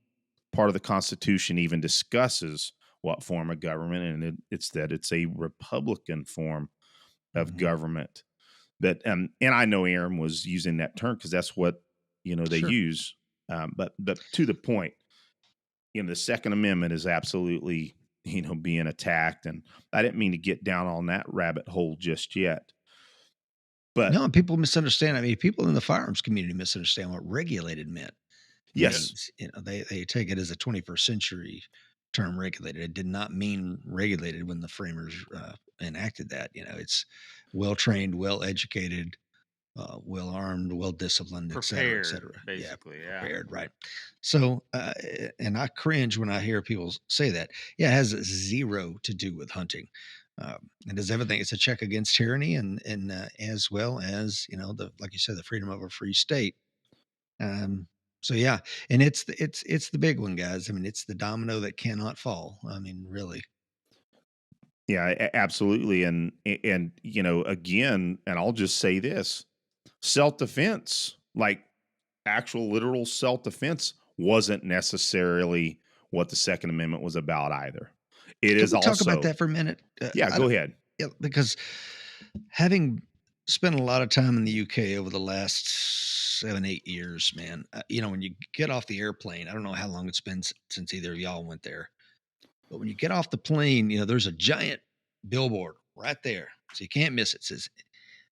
part of the Constitution even discusses what form of government, and it's that it's a Republican form of Mhm. government. And I know Aaron was using that term because that's what they Sure. use. But to the point, the Second Amendment is absolutely being attacked, and I didn't mean to get down on that rabbit hole just yet. No, But and people misunderstand. I mean, people in the firearms community misunderstand what regulated meant. yes, They take it as a 21st century term, regulated. It did not mean regulated when the framers enacted that. It's well trained, well educated, well armed, well disciplined, et cetera, et Prepared, cetera. Yeah, basically. Yeah. prepared, Yeah. right? So, and I cringe when I hear people say that. Yeah, it has zero to do with hunting. It does everything. It's a check against tyranny, and as well as the like you said, the freedom of a free state. Um, so yeah, and it's the big one, guys. I mean, it's the domino that cannot fall. I mean, really. yeah, absolutely. And again, and I'll just say this: self-defense, like actual literal self-defense, wasn't necessarily what the Second Amendment was about either. It Can is we talk about also. that for a minute? Yeah, I go don't, ahead. yeah, because having spent a lot of time in the UK over the last 7, 8 years, man, when you get off the airplane, I don't know how long it's been since either of y'all went there, but when you get off the plane, there's a giant billboard right there, so you can't miss it. It says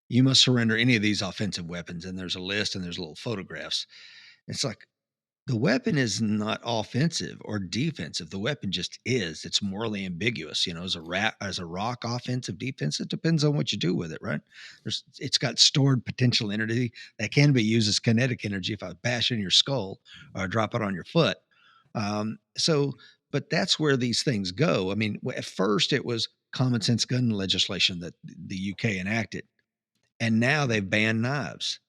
you must surrender any of these offensive weapons, and there's a list and there's little photographs. It's like the weapon is not offensive or defensive. The weapon just is. It's morally ambiguous. As a rock, offensive, defense. It depends on what you do with it, right? It's got stored potential energy that can be used as kinetic energy if I bash in your skull or drop it on your foot. So, but that's where these things go. I mean, at first it was common sense gun legislation that the UK enacted, and now they've banned knives.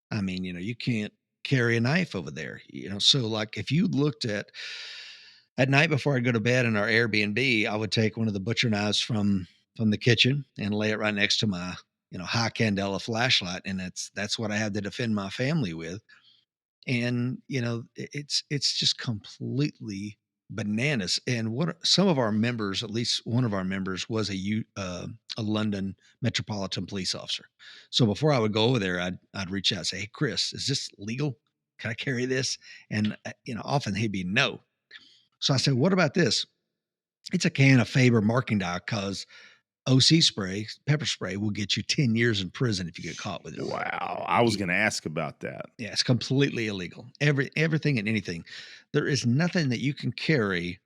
I mean, you can't carry a knife over there. So like if you looked at night before I go to bed in our Airbnb, I would take one of the butcher knives from the kitchen and lay it right next to my, high candela flashlight. And that's what I had to defend my family with. And it's just completely bananas. And what some of our members, at least one of our members, was a London Metropolitan Police officer. So before I would go over there, I'd reach out and say, "Hey, Chris, is this legal? Can I carry this?" And often he'd be no. So I said, "What about this? It's a can of Faber marking die because OC spray, pepper spray, will get you 10 years in prison if you get caught with it over there." Wow, I was going to ask about that. Yeah, it's completely illegal. Everything and anything. There is nothing that you can carry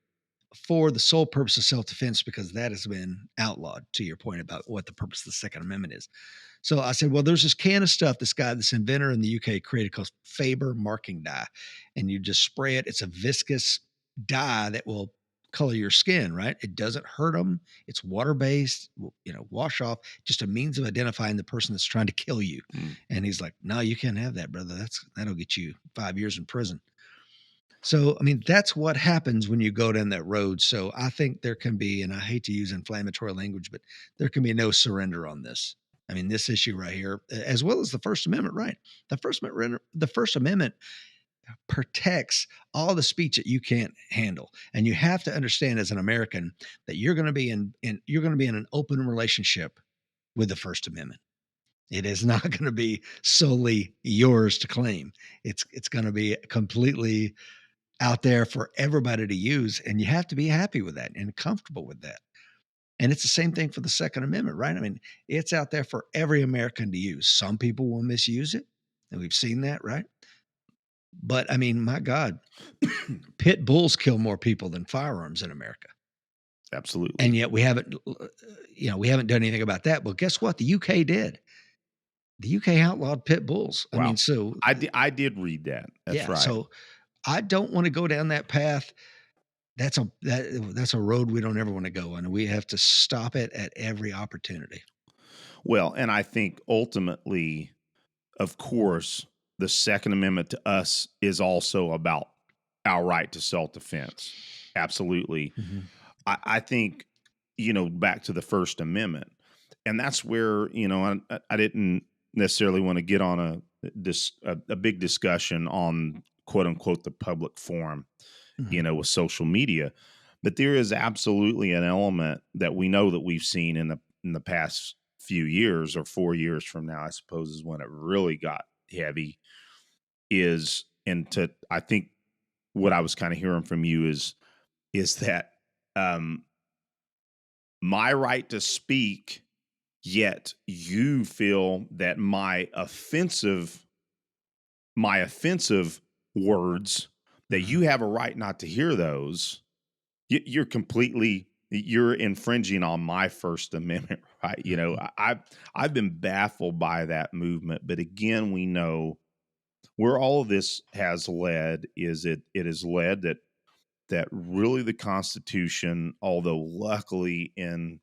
for the sole purpose of self-defense, because that has been outlawed, to your point about what the purpose of the Second Amendment is. So I said, well, there's this can of stuff this inventor in the UK created called Faber marking dye. And you just spray it. It's a viscous dye that will color your skin, right? It doesn't hurt them. It's water-based, wash off, just a means of identifying the person that's trying to kill you. And he's like, no, you can't have that, brother. That'll get you 5 years in prison. So, I mean, that's what happens when you go down that road. So I think there can be, and I hate to use inflammatory language, but there can be no surrender on this. I mean, this issue right here, as well as the First Amendment, right? The First Amendment protects all the speech that you can't handle. And you have to understand as an American that you're going to be in an open relationship with the First Amendment. It is not going to be solely yours to claim. It's going to be completely out there for everybody to use. And you have to be happy with that and comfortable with that. And it's the same thing for the Second Amendment, right? I mean, it's out there for every American to use. Some people will misuse it, and we've seen that, right? But I mean, my God, pit bulls kill more people than firearms in America. Absolutely. And yet we haven't done anything about that. Well, guess what? The UK did. The UK outlawed pit bulls. Wow. I mean, so I did read that. That's right. So I don't want to go down that path. That's a road we don't ever want to go on. And we have to stop it at every opportunity. Well, and I think ultimately, of course, the Second Amendment to us is also about our right to self-defense. Absolutely. Mm-hmm. I think, back to the First Amendment, and that's where, I didn't necessarily want to get on a big discussion on quote unquote the public forum, Mm-hmm. With social media, but there is absolutely an element that we know that we've seen in the past few years, or 4 years from now, I suppose, is when it really got heavy. I think what I was kind of hearing from you is that my right to speak, yet you feel that my offensive words, that you have a right not to hear those. You're infringing on my First Amendment, right? I've been baffled by that movement, but again, we know where all of this has led is it has led that really the Constitution, although luckily in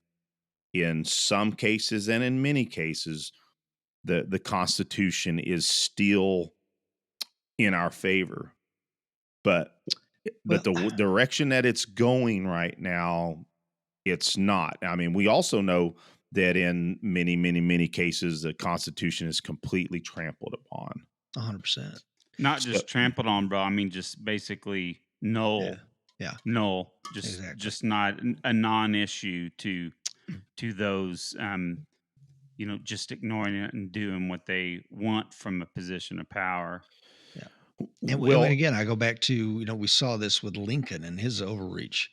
some cases and in many cases, the Constitution is still in our favor, but the direction that it's going right now, it's not. I mean, we also know that in many, many, many cases, the Constitution is completely trampled upon. 100%. Not just trampled on, bro. I mean, just basically null. Yeah. Null. Exactly. Just not a non-issue to those, just ignoring it and doing what they want from a position of power. Yeah. And again, I go back to, we saw this with Lincoln and his overreach.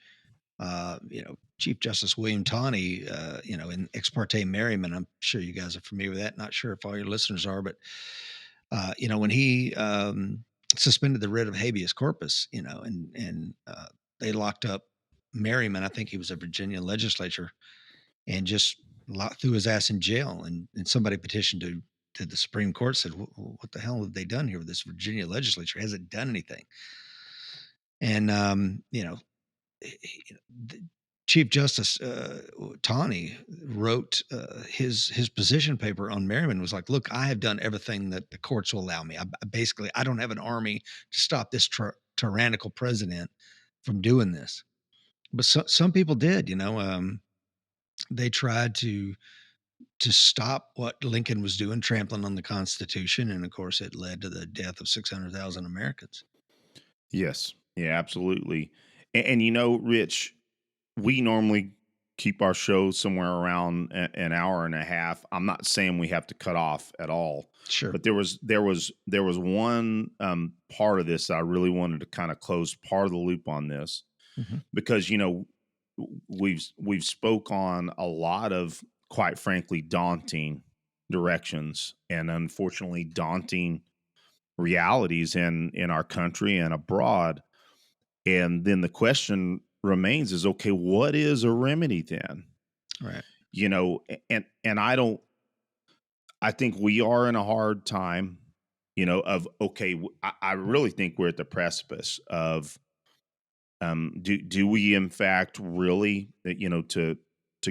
Chief Justice William Tawney, in Ex parte Merryman, I'm sure you guys are familiar with that. Not sure if all your listeners are, but, when he suspended the writ of habeas corpus, and they locked up Merryman, I think he was a Virginia legislature, and just threw his ass in jail. And somebody petitioned to the Supreme Court, said, what the hell have they done here with this Virginia legislature? Hasn't done anything. And, Chief Justice Tawney wrote his position paper on Merryman, was like, look, I have done everything that the courts will allow me. I don't have an army to stop this tyrannical president from doing this. But some people did, they tried to stop what Lincoln was doing, trampling on the Constitution. And of course, it led to the death of 600,000 Americans. Yes. Yeah, absolutely. And Rich, we normally keep our shows somewhere around an hour and a half. I'm not saying we have to cut off at all. Sure. But there was one part of this I really wanted to kind of close part of the loop on this, because, we've spoke on a lot of, quite frankly, daunting directions and unfortunately daunting realities in our country and abroad. And then the question remains is, okay, what is a remedy then? Right. And I think we are in a hard time, of, okay, I really think we're at the precipice of, do we in fact really, to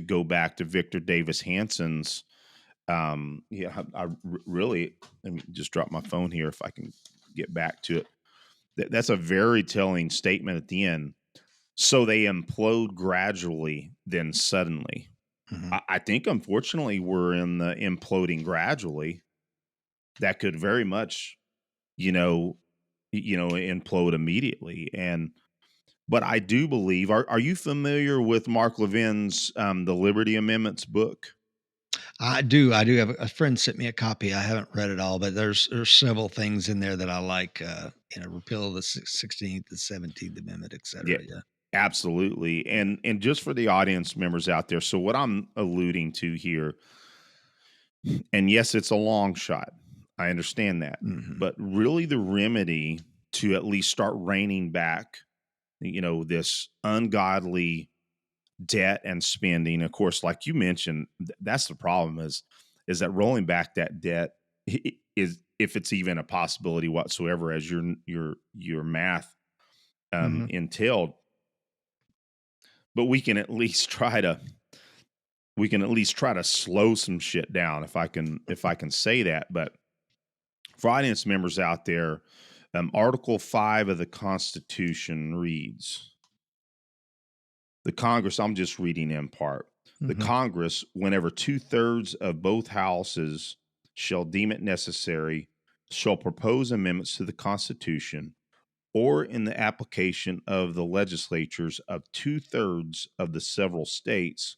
go back to Victor Davis Hanson's, really, let me just drop my phone here if I can get back to it. That's a very telling statement at the end. So they implode gradually, then suddenly. Hmm. I think, unfortunately, we're in the imploding gradually. That could very much, implode immediately. But I do believe. Are you familiar with Mark Levin's The Liberty Amendments book? I do. I do have a friend sent me a copy. I haven't read it all, but there's several things in there that I like. Repeal of the 16th, the 17th Amendment, et Yeah, cetera. Yeah. absolutely. And just for the audience members out there, so what I'm alluding to here, and yes, it's a long shot. I understand that. Hmm. But really the remedy to at least start reining back, this ungodly debt and spending. Of course, like you mentioned, that's the problem is that rolling back that debt is, if it's even a possibility whatsoever, as your math Hmm. entailed. But we can at least try to slow some shit down, if I can say that. But for audience members out there, Article 5 of the Constitution reads, the Congress, I'm just reading in part, the Hmm. Congress, whenever 2/3 of both houses shall deem it necessary, shall propose amendments to the Constitution, or in the application of the legislatures of 2/3 of the several states,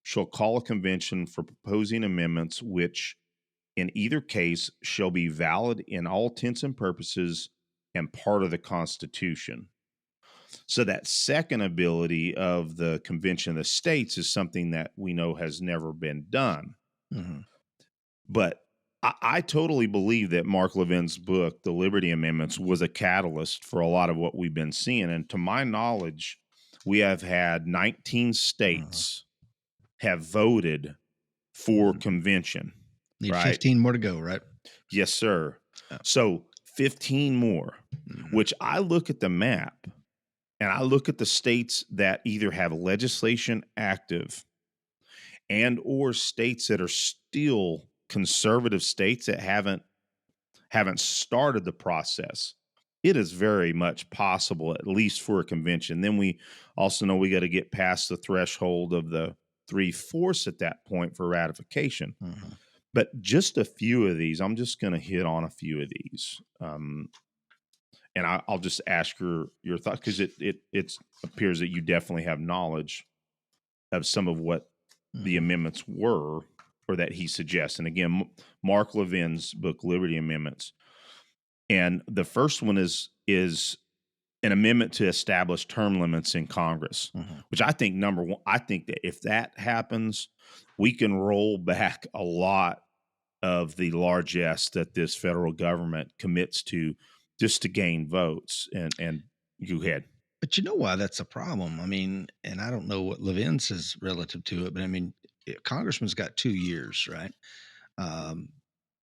shall call a convention for proposing amendments, which in either case shall be valid in all intents and purposes and part of the Constitution. So that second ability of the Convention of the States is something that we know has never been done. Hmm. But I totally believe that Mark Levin's book, The Liberty Amendments, was a catalyst for a lot of what we've been seeing. And to my knowledge, we have had 19 Uh-huh. states have voted for convention, Need right? 15 more to go, right? Yes, sir. Yeah. So 15 more, Hmm. which I look at the map and I look at the states that either have legislation active and or states that are still conservative states that haven't started the process. It is very much possible, at least for a convention. Then we also know we got to get past the threshold of the 3/4 at that point for ratification. Hmm. But just a few of these, I'm just going to hit on a few of these, and I'll just ask your thoughts, because it appears that you definitely have knowledge of some of what the Hmm. amendments were, or that he suggests. And again, Mark Levin's book, Liberty Amendments, and the first one is an amendment to establish term limits in Congress, Hmm. which I think, number one, I think that if that happens, we can roll back a lot of the largesse that this federal government commits to just to gain votes. And go ahead. But you know why that's a problem? I mean, and I don't know what Levin says relative to it, but I mean, Congressman's got 2 years, right? Um,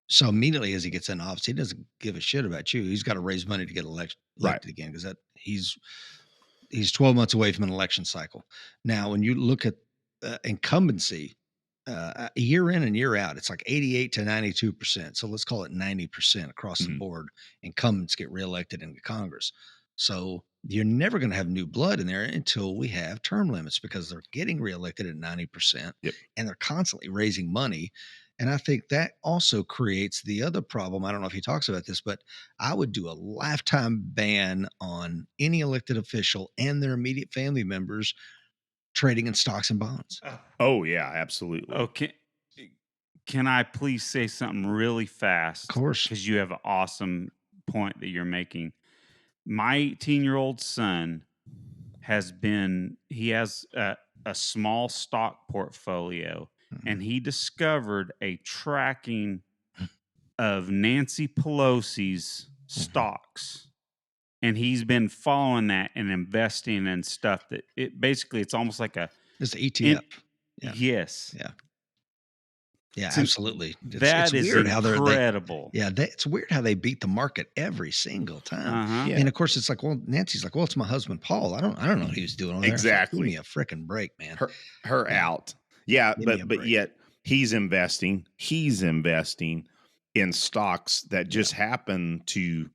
so immediately as he gets in office, he doesn't give a shit about you. He's got to raise money to get Right. elected again because that he's 12 months away from an election cycle. Now, when you look at incumbency, year in and year out, it's like 88 to 92%. So let's call it 90% across the Mhm. board. Incumbents get reelected into Congress. So you're never going to have new blood in there until we have term limits because they're getting reelected at 90% Yep. and they're constantly raising money. And I think that also creates the other problem. I don't know if he talks about this, but I would do a lifetime ban on any elected official and their immediate family members trading in stocks and bonds. Oh yeah, absolutely. Okay. Can I please say something really Of fast? course. Because you have an awesome point that you're making. My 18-year-old son he has a small stock portfolio, Mhm. and he discovered a tracking of Nancy Pelosi's Mhm. stocks. and he's been following that and investing in stuff that it's almost like a It's the ETF. in, Yeah. yes. Yeah. Yeah, It's absolutely. It's that is weird how incredible. it's weird how they beat the market every single time. Uh-huh. Yeah. And of course, it's like, well, Nancy's like, well, it's my husband Paul. I don't know what he was doing over there. It's like, give me Exactly. a freaking break, man. Her Yeah, out. Yeah, give me a but break. yet he's investing in stocks that just happen to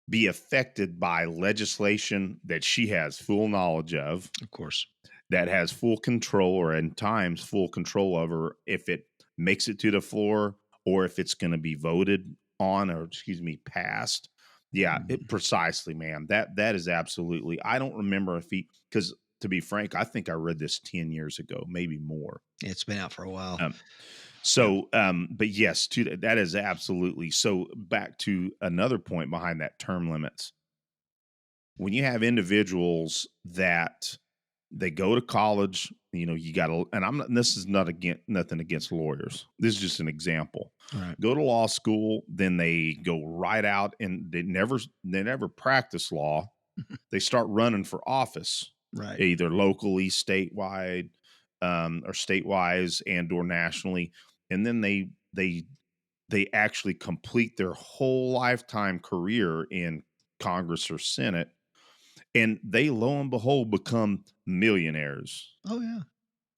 be affected by legislation that she has full knowledge of, Of course. that has full control, or in times full control over if it makes it to the floor or if it's going to be voted on, or passed. Yeah, Mhm. precisely, man. That is absolutely. I don't remember if because to be frank, I think I read this 10 years ago, maybe more. It's been out for a while. Um, Yeah. but yes, that is absolutely. So back to another point behind that, term limits. When you have individuals that they go to college, you got to, and I'm not, this is not nothing against lawyers. This is just an example. All right. Go to law school, then they go right out and they never practice law. They start running for office, Right. either locally, statewide, or statewise and or nationally. And then they actually complete their whole lifetime career in Congress or Senate, and they lo and behold become millionaires. Oh yeah.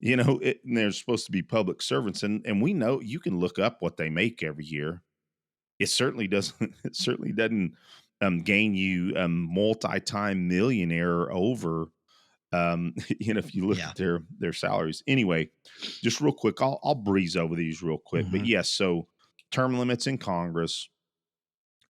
And they're supposed to be public servants, and we know, you can look up what they make every year. It certainly doesn't. It certainly doesn't gain you multi-time millionaire over. If you look Yeah. at their salaries. Anyway, just real quick, I'll breeze over these real quick. But Mhm. yes, so term limits in Congress,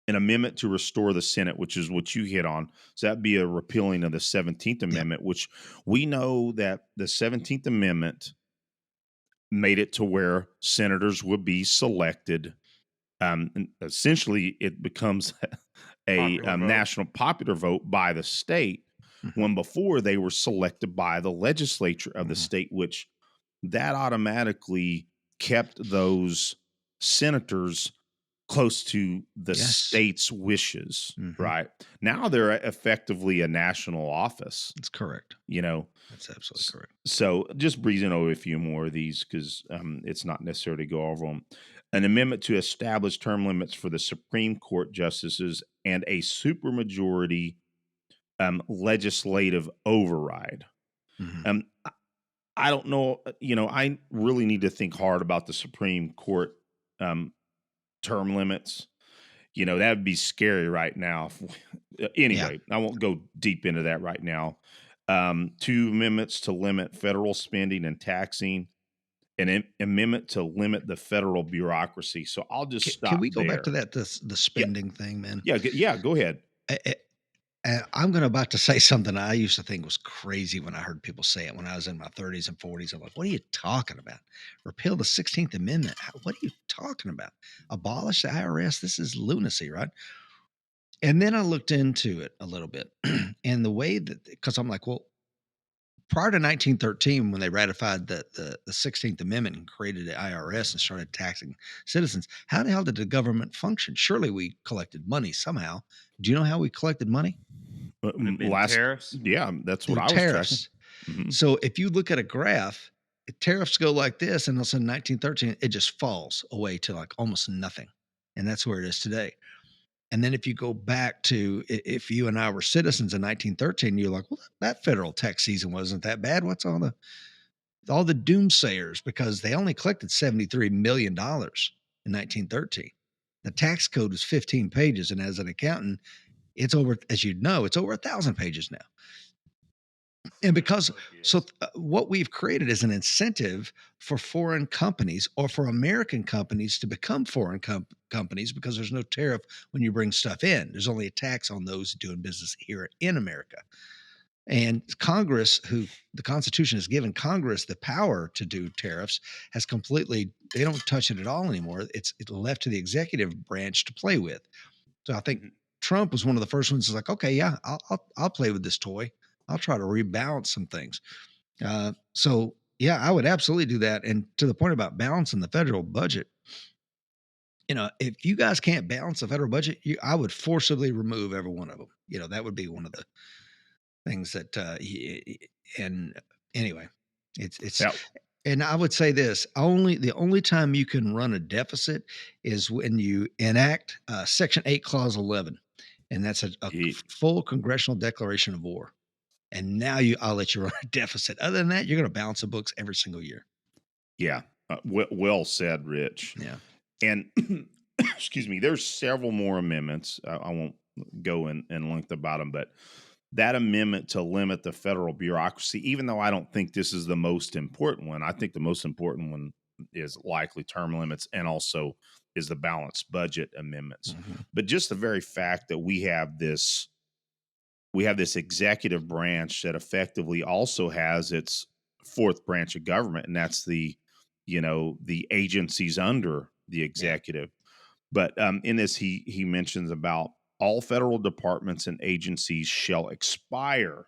an amendment to restore the Senate, which is what you hit on. So that'd be a repealing of the 17th Yeah. Amendment, which we know that the 17th Amendment made it to where senators would be selected. And essentially, it becomes a Popular vote. national popular vote by the state, Mhm. when before they were selected by the legislature of the Mhm. state, which that automatically kept those senators close to the Yes. state's wishes, Mhm. right? Now they're effectively a national office, That's correct. That's absolutely correct. So just breezing over a few more of these, because it's not necessary to go over them. An amendment to establish term limits for the Supreme Court justices and a supermajority legislative override. Mhm. Um, I don't know. I really need to think hard about the Supreme Court term limits. That'd be scary right now. Anyway, I won't go deep into that right now. Two amendments to limit federal spending and taxing, an amendment to limit the federal bureaucracy. So I'll just Can stop we go back to there. that the spending thing, man? Yeah, go ahead. I'm about to say something I used to think was crazy when I heard people say it when I was in my 30s and 40s. I'm like, what are you talking about? Repeal the 16th Amendment. What are you talking about? Abolish the IRS? This is lunacy, right? And then I looked into it a little bit. And the way that, because I'm like, well, prior to 1913, when they ratified the 16th Amendment and created the IRS and started taxing citizens, how the hell did the government function? Surely we collected money somehow. Do you know how we collected money? Would have been tariffs. Yeah, that's what Through I was tracking. tariffs. Mhm. So if you look at a graph, tariffs go like this, and all of a sudden 1913, it just falls away to like almost nothing. And that's where it is today. And then if you go back to if you and I were citizens in 1913, you're like, well, that federal tax season wasn't that bad. What's all the doomsayers? Because they only collected $73 million in 1913. The tax code was 15 pages. And as an accountant, it's over, as you know, it's over 1,000 pages now. And because what we've created is an incentive for foreign companies or for American companies to become foreign companies, because there's no tariff when you bring stuff in. There's only a tax on those doing business here in America. And Congress, who the Constitution has given Congress the power to do tariffs, has completely, they don't touch it at all anymore. It's left to the executive branch to play with. So I think Trump was one of the first ones who's like, okay, yeah, I'll play with this toy. I'll try to rebalance some things. So yeah, I would absolutely do that. And to the point about balancing the federal budget, if you guys can't balance the federal budget, I would forcibly remove every one of them. That would be one of the things that, and anyway, it's, Yeah, and I would say this: the only time you can run a deficit is when you enact Section 8, Clause 11, and that's a he, full congressional declaration of war. And now I'll let you run a deficit. Other than that, you're going to balance the books every single year. yeah. Well said, Rich. Yeah. And excuse me, there's several more amendments. I won't go in length about them, but that amendment to limit the federal bureaucracy, even though I don't think this is the most important one, I think the most important one is likely term limits and also is the balanced budget amendments. Mm-hmm. But just the very fact that we have this executive branch that effectively also has its fourth branch of government, and that's the agencies under the executive. But in this, he mentions about all federal departments and agencies shall expire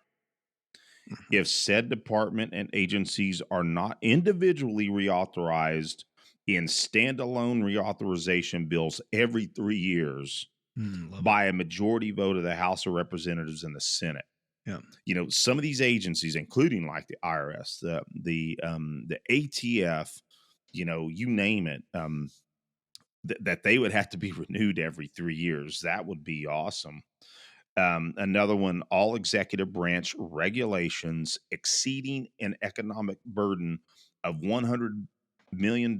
Mm-hmm. if said department and agencies are not individually reauthorized in standalone reauthorization bills every 3 years Love it. by a majority vote of the House of Representatives and the Senate. Yeah. Some of these agencies, including like the IRS, the ATF, you name it, that they would have to be renewed every 3 years. That would be awesome. Another one, all executive branch regulations exceeding an economic burden of $100 million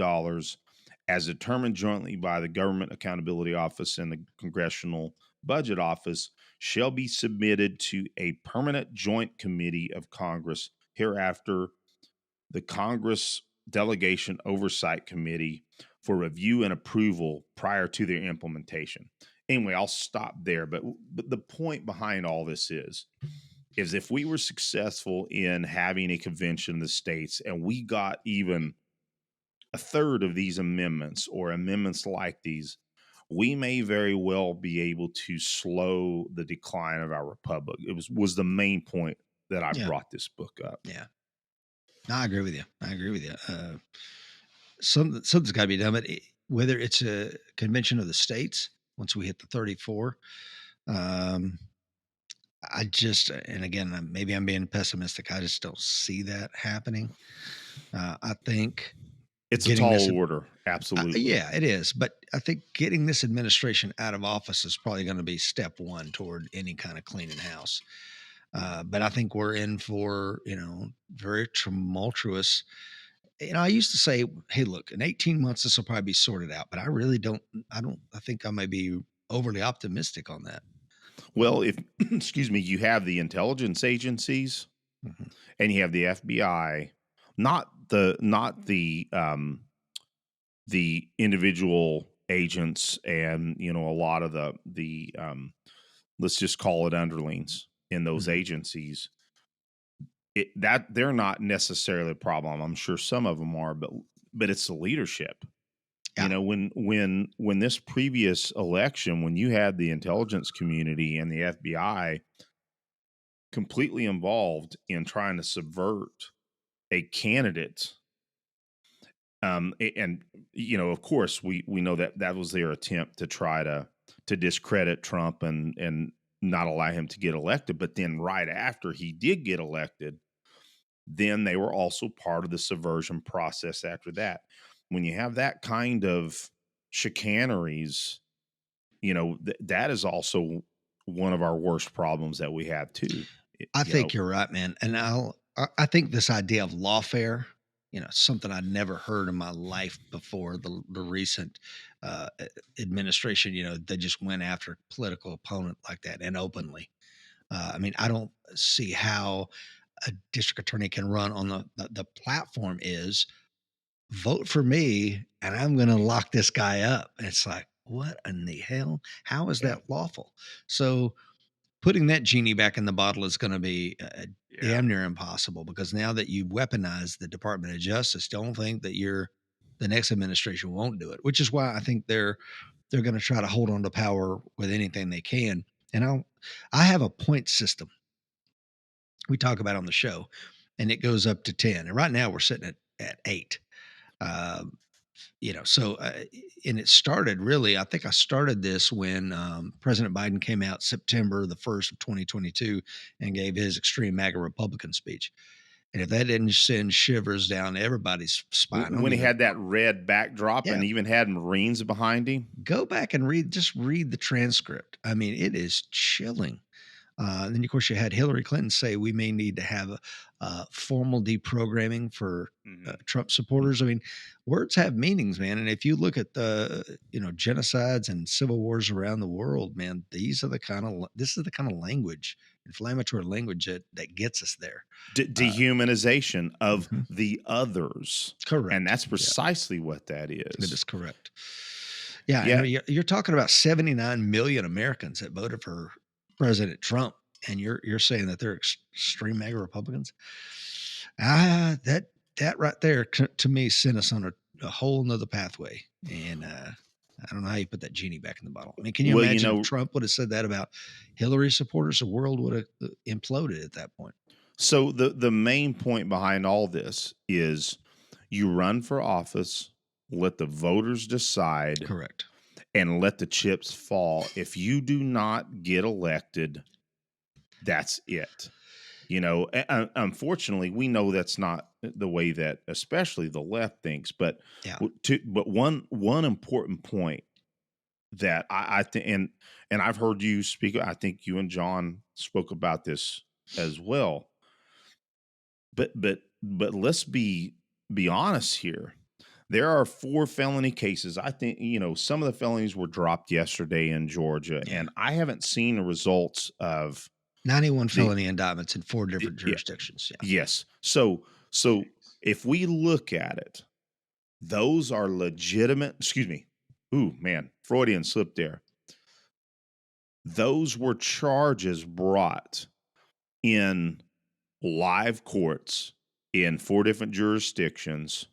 as determined jointly by the Government Accountability Office and the Congressional Budget Office shall be submitted to a permanent joint committee of Congress, hereafter the Congress Delegation Oversight Committee, for review and approval prior to their implementation. Anyway, I'll stop there. But the point behind all this is if we were successful in having a convention in the states and we got even a third of these amendments or amendments like these, we may very well be able to slow the decline of our republic. It was the main point that I Yeah. brought this book up. Yeah. No, I agree with you. Something's got to be done. But whether it's a convention of the states, once we hit the 34, and again, maybe I'm being pessimistic. I just don't see that happening. I think It's a getting this, tall order. Absolutely. yeah, it is. But I think getting this administration out of office is probably going to be step one toward any kind of cleaning house. But I think we're in for, very tumultuous. I used to say, hey, look, in 18 months, this will probably be sorted out. But I really don't, I think I may be overly optimistic on that. Well, if excuse me, you have the intelligence agencies Mhm. and you have the FBI, not the individual agents and a lot of the let's just call it underlings in those Mhm. agencies. That they're not necessarily a problem. I'm sure some of them are, but it's the leadership. Yeah. When this previous election, when you had the intelligence community and the FBI completely involved in trying to subvert a candidate, and of course we know that was their attempt to try to discredit Trump and not allow him to get elected. But then right after he did get elected, then they were also part of the subversion process after that. When you have that kind of chicaneries, that is also one of our worst problems that we have too. I think you're right, man. And I think this idea of lawfare, something I'd never heard in my life before the recent administration, they just went after a political opponent like that and openly. I don't see how a district attorney can run on the platform is vote for me and I'm going to lock this guy up. And it's like, what in the hell? How is Yeah. that lawful? So putting that genie back in the bottle is going to be Yeah. damn near impossible because now that you've weaponized the Department of Justice, don't think that the next administration won't do it. Which is why I think they're going to try to hold on to power with anything they can. And I have a point system we talk about on the show, and it goes up to 10. And right now we're sitting at 8. So and it started really. I think I started this when President Biden came out September the 1st of 2022 and gave his extreme MAGA Republican speech. And if that didn't send shivers down everybody's spine, I don't When he even. had that red backdrop Yeah, and even had Marines behind him. go back and read the transcript. I mean, it is chilling. Then, of course, you had Hillary Clinton say we may need to have a formal deprogramming for Mhm. Trump supporters. I mean, words have meanings, man. And if you look at the genocides and civil wars around the world, man, this is the kind of language, inflammatory language that gets us there. Dehumanization of Mhm. the others. And Correct. that's Yeah, precisely what that it is. is correct. Yeah, and Yeah. you're talking about 79 million Americans that voted for President Trump, and you're saying that they're extreme MAGA Republicans. That right there to me sent us on a whole nother pathway, and I don't know how you put that genie back in the bottle. I mean, can you Well, imagine if Trump would have said that about Hillary supporters? The world would have imploded at that point. so the main point behind all this is you run for office, let the voters decide, Correct. and let the chips fall. If you do not get elected, that's it. Unfortunately, we know that's not the way that especially the left thinks. But Yeah. one important point that I think, and I've heard you speak. I think you and John spoke about this as well. But let's be honest here. There are 4 felony cases. I think some of the felonies were dropped yesterday in Georgia, Yeah. and I haven't seen the results of 91 the. felony indictments in 4 different Yeah, jurisdictions. Yeah. yes. So if we look at it, those are legitimate. Excuse me. Ooh, man, Freudian slip there. Those were charges brought in live courts in 4 different jurisdictions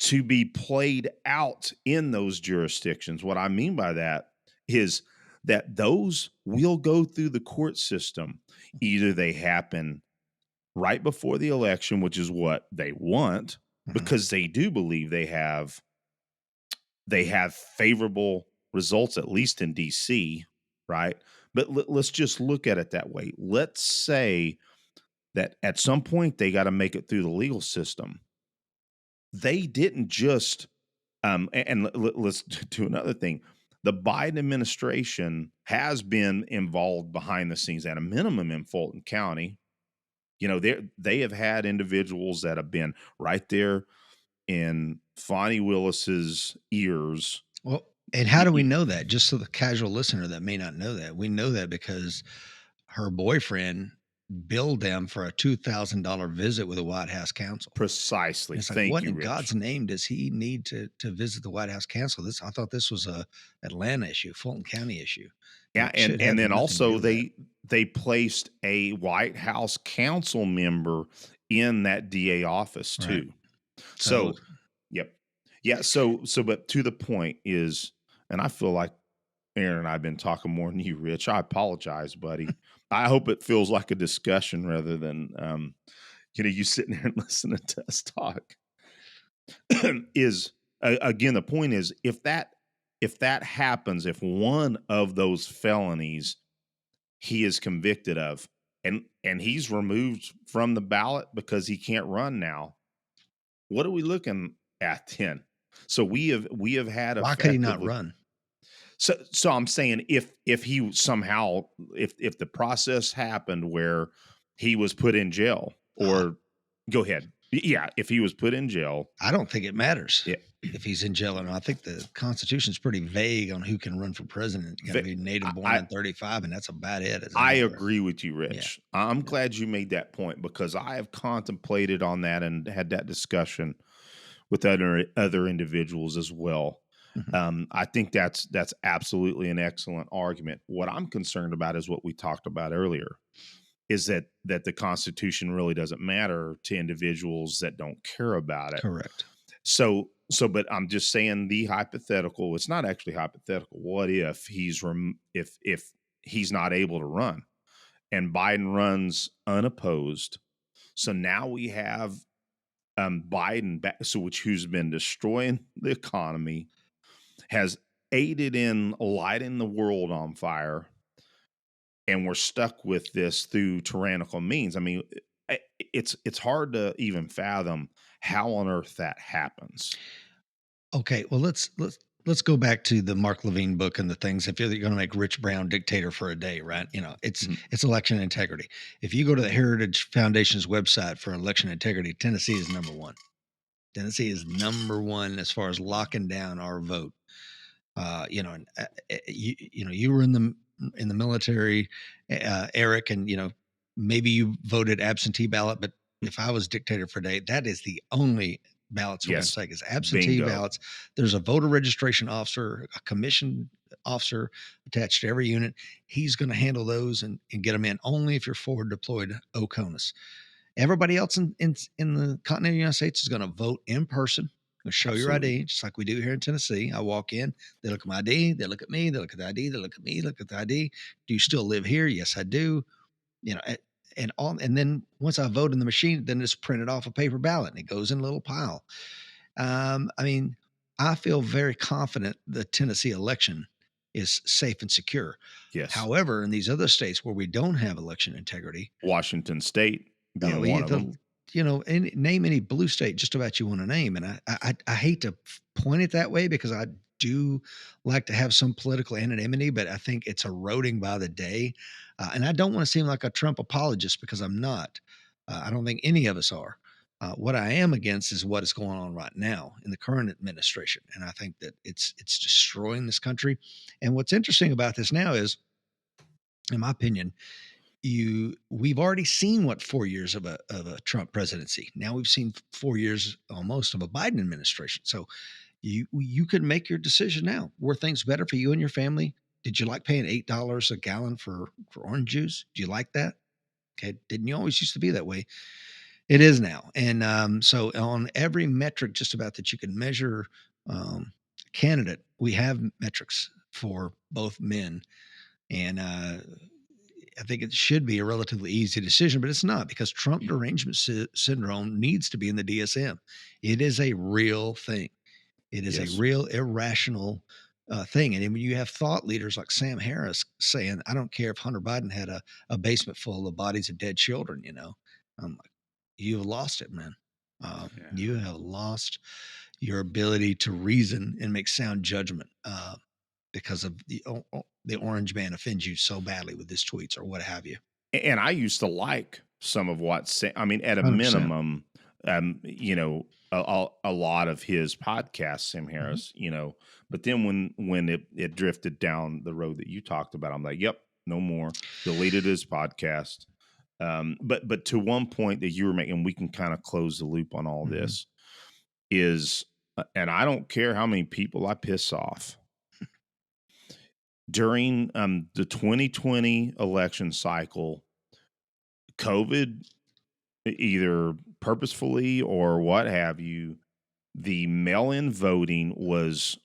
to be played out in those jurisdictions. What I mean by that is that those will go through the court system. Either they happen right before the election, which is what they want, Mhm. because they do believe they have favorable results, at least in DC, right? But let's just look at it that way. Let's say that at some point they got to make it through the legal system. They didn't just let's do another thing. The Biden administration has been involved behind the scenes at a minimum in Fulton County. They have had individuals that have been right there in Fonnie Willis's ears. Well, and how do we know that? Just so the casual listener that may not know that, we know that because her boyfriend billed them for a $2,000 visit with the White House counsel. Precisely. And it's like, Thank what you, in God's Rich. name does he need to visit the White House counsel? I thought this was a Atlanta issue, Fulton County issue. Yeah, It and should and have then nothing to do also with that. they placed a White House council member in that DA office Right. too. So So, yep. Yeah, but to the point is, and I feel like Aaron and I have been talking more than you, Rich. I apologize, buddy. I hope it feels like a discussion rather than you sitting there and listening to us talk. Is again, the point is, if that happens, if one of those felonies he is convicted of, and he's removed from the ballot because he can't run now, what are we looking at then? So we have had why could he not effectively. run? So I'm saying if he somehow, if the process happened where he was put in jail, or go ahead, yeah, if he was put in jail, I don't think it matters yeah, if he's in jail or not. I think the Constitution's pretty vague on who can run for president. You got to be native born I in 35, and that's about it. As I I know, agree with you, yeah, Rich. I'm yeah. glad you made that point because I have contemplated on that and had that discussion with other individuals as well. Mhm. I think that's absolutely an excellent argument. What I'm concerned about is what we talked about earlier, is that the Constitution really doesn't matter to individuals that don't care about it. Correct. But I'm just saying the hypothetical. It's not actually hypothetical. What if if he's not able to run and Biden runs unopposed? So now we have Biden, who's been destroying the economy, has aided in lighting the world on fire, and we're stuck with this through tyrannical means. I mean, it's hard to even fathom how on earth that happens. Okay, well let's go back to the Mark Levine book and the things. If you're going to make Rich Brown dictator for a day, right? You know, Mhm. it's election integrity. If you go to the Heritage Foundation's website for election integrity, Tennessee is number one. Tennessee is number one as far as locking down our vote. You know, and you were in the military, Eric, and maybe you voted absentee ballot, but if I was dictator for a day, that is the only ballots we're going to Yes, take is absentee bingo. ballots. There's a voter registration officer, a commission officer attached to every unit. He's going to handle those and get them in only if you're forward deployed OCONUS. Everybody else in the continental United States is going to vote in person. They'll show your Absolutely. ID, just like we do here in Tennessee. I walk in, they look at my ID, they look at me, they look at the ID, they look at me, look at the ID. Do you still live here? Yes, I do. You know, and then once I vote in the machine, then it's printed off a paper ballot and it goes in a little pile. I mean, I feel very confident the Tennessee election is safe and secure. Yes. However, in these other states where we don't have election integrity, Washington State oh, being one of them. name any blue state just about you want to name, and I hate to point it that way because I do like to have some political anonymity, but I think it's eroding by the day, and I don't want to seem like a Trump apologist because I'm not. I don't think any of us are. What I am against is what is going on right now in the current administration, and I think that it's destroying this country. And what's interesting about this now is, in my opinion, we've already seen what 4 years of a Trump presidency. Now we've seen 4 years almost of a Biden administration. So you can make your decision now. Were things better for you and your family? Did you like paying $8 a gallon for orange juice? Do you like that? Okay, didn't you always used to be that way? It is now, and so on every metric, just about that you can measure candidate, we have metrics for both men, and I think it should be a relatively easy decision, but it's not because Trump derangement syndrome needs to be in the DSM. It is a real thing. It is a Yes. real irrational thing. And when you have thought leaders like Sam Harris saying, I don't care if Hunter Biden had a basement full of bodies of dead children, I'm like, you've lost it, man. Yeah. You have lost your ability to reason and make sound judgment because of the orange man offends you so badly with his tweets or what have you. And I used to like some of I mean, at a 100%. minimum, a lot of his podcasts, Sam Mhm. Harris, but then when it drifted down the road that you talked about, I'm like, yep, no more. Deleted his podcast. But to one point that you were making, we can kind of close the loop on all Mhm. this is, and I don't care how many people I piss off during the 2020 election cycle. COVID, either purposefully or what have you, the mail-in voting was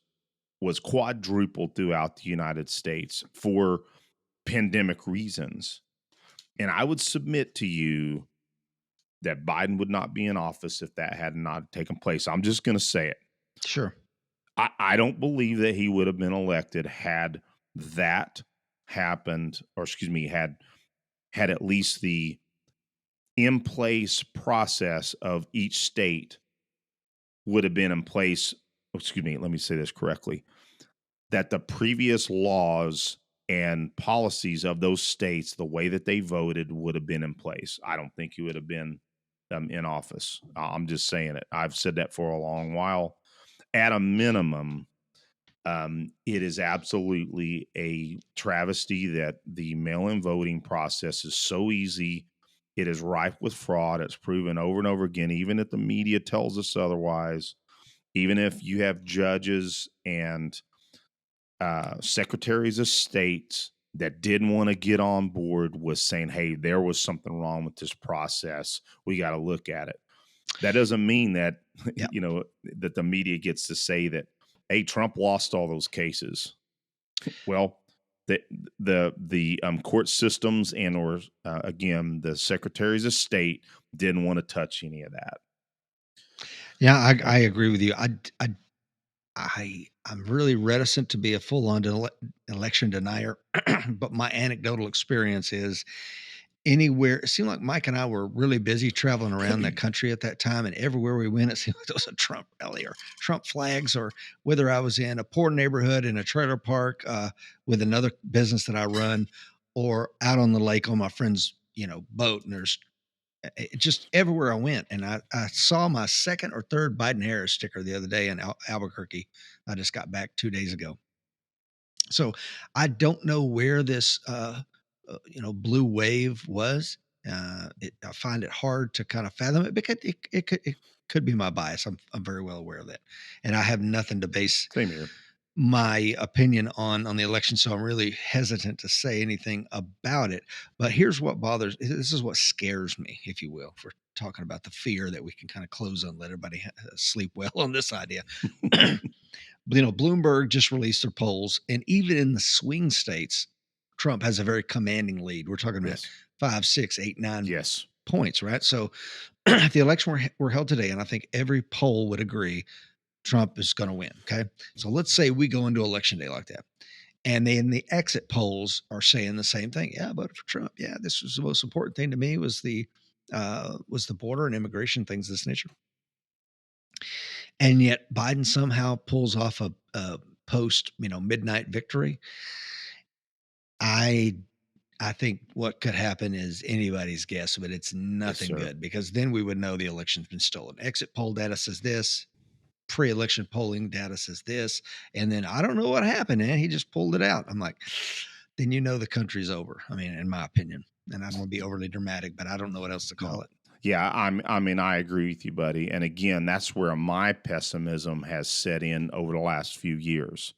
quadrupled throughout the United States for pandemic reasons. And I would submit to you that Biden would not be in office if that had not taken place. I'm just going to say it. Sure. I don't believe that he would have been elected had that happened, or excuse me, had at least the in place process of each state would have been in place. Excuse me, let me say this correctly, that the previous laws and policies of those states, the way that they voted, would have been in place. I don't think he would have been in office. I'm just saying it. I've said that for a long while. At a minimum, it is absolutely a travesty that the mail-in voting process is so easy. It is rife with fraud. It's proven over and over again, even if the media tells us otherwise. Even if you have judges and secretaries of state that didn't want to get on board with saying, hey, there was something wrong with this process. We got to look at it. That doesn't mean that, Yeah. that the media gets to say that, hey, Trump lost all those cases. Well, the court systems or again, the secretaries of state didn't want to touch any of that. Yeah, I agree with you. I'm really reticent to be a full-on election denier, but my anecdotal experience is anywhere. It seemed like Mike and I were really busy traveling around the country at that time, and everywhere we went, it seemed like there was a Trump rally or Trump flags, or whether I was in a poor neighborhood in a trailer park with another business that I run, or out on the lake on my friend's boat, and there's just everywhere I went. And I saw my second or third Biden Harris sticker the other day in Albuquerque. I just got back 2 days ago. So I don't know where this, blue wave was. I find it hard to kind of fathom it because it could be my bias. I'm very well aware of that, and I have nothing to base Same here. my opinion on the election, so I'm really hesitant to say anything about it. But here's what bothers. This is what scares me, if you will, for talking about the fear that we can kind of close on, let everybody sleep well on this idea. Bloomberg just released their polls, and even in the swing states, Trump has a very commanding lead. We're talking about Yes. 5, 6, 8, 9 Yes. points, right? So if the election were held today, and I think every poll would agree Trump is going to win. Okay. So let's say we go into election day like that. And then the exit polls are saying the same thing. Yeah, I voted for Trump. Yeah, this was the most important thing to me was the border and immigration things of this nature. And yet Biden somehow pulls off a post, midnight victory. I think what could happen is anybody's guess, but it's nothing sir. good, because then we would know the election's been stolen. Exit poll data says this, pre-election polling data says this, and then I don't know what happened, and he just pulled it out. I'm like, then the country's over. I mean, in my opinion, and I don't want to be overly dramatic, but I don't know what else to call No. it. Yeah, I agree with you, buddy. And again, that's where my pessimism has set in over the last few years.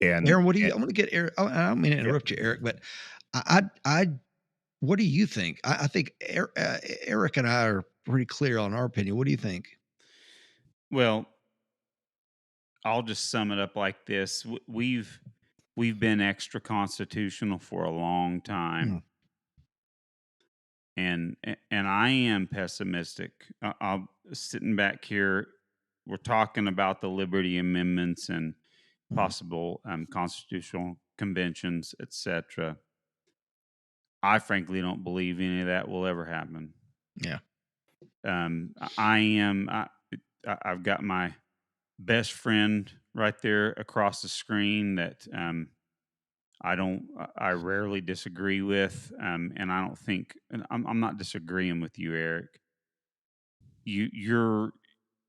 And, Aaron, what do you? and I'm going to get Eric. I don't mean to yeah, interrupt you, Eric, but I what do you think? I think Eric and I are pretty clear on our opinion. What do you think? Well, I'll just sum it up like this: we've been extra constitutional for a long Hmm. time, and I am pessimistic. I'm sitting back here. We're talking about the Liberty Amendments and Hmm. possible constitutional conventions, etc. I frankly don't believe any of that will ever happen. Yeah. I am. I've got my best friend right there across the screen that I rarely disagree with, and I don't think, and I'm not disagreeing with you, Eric. You're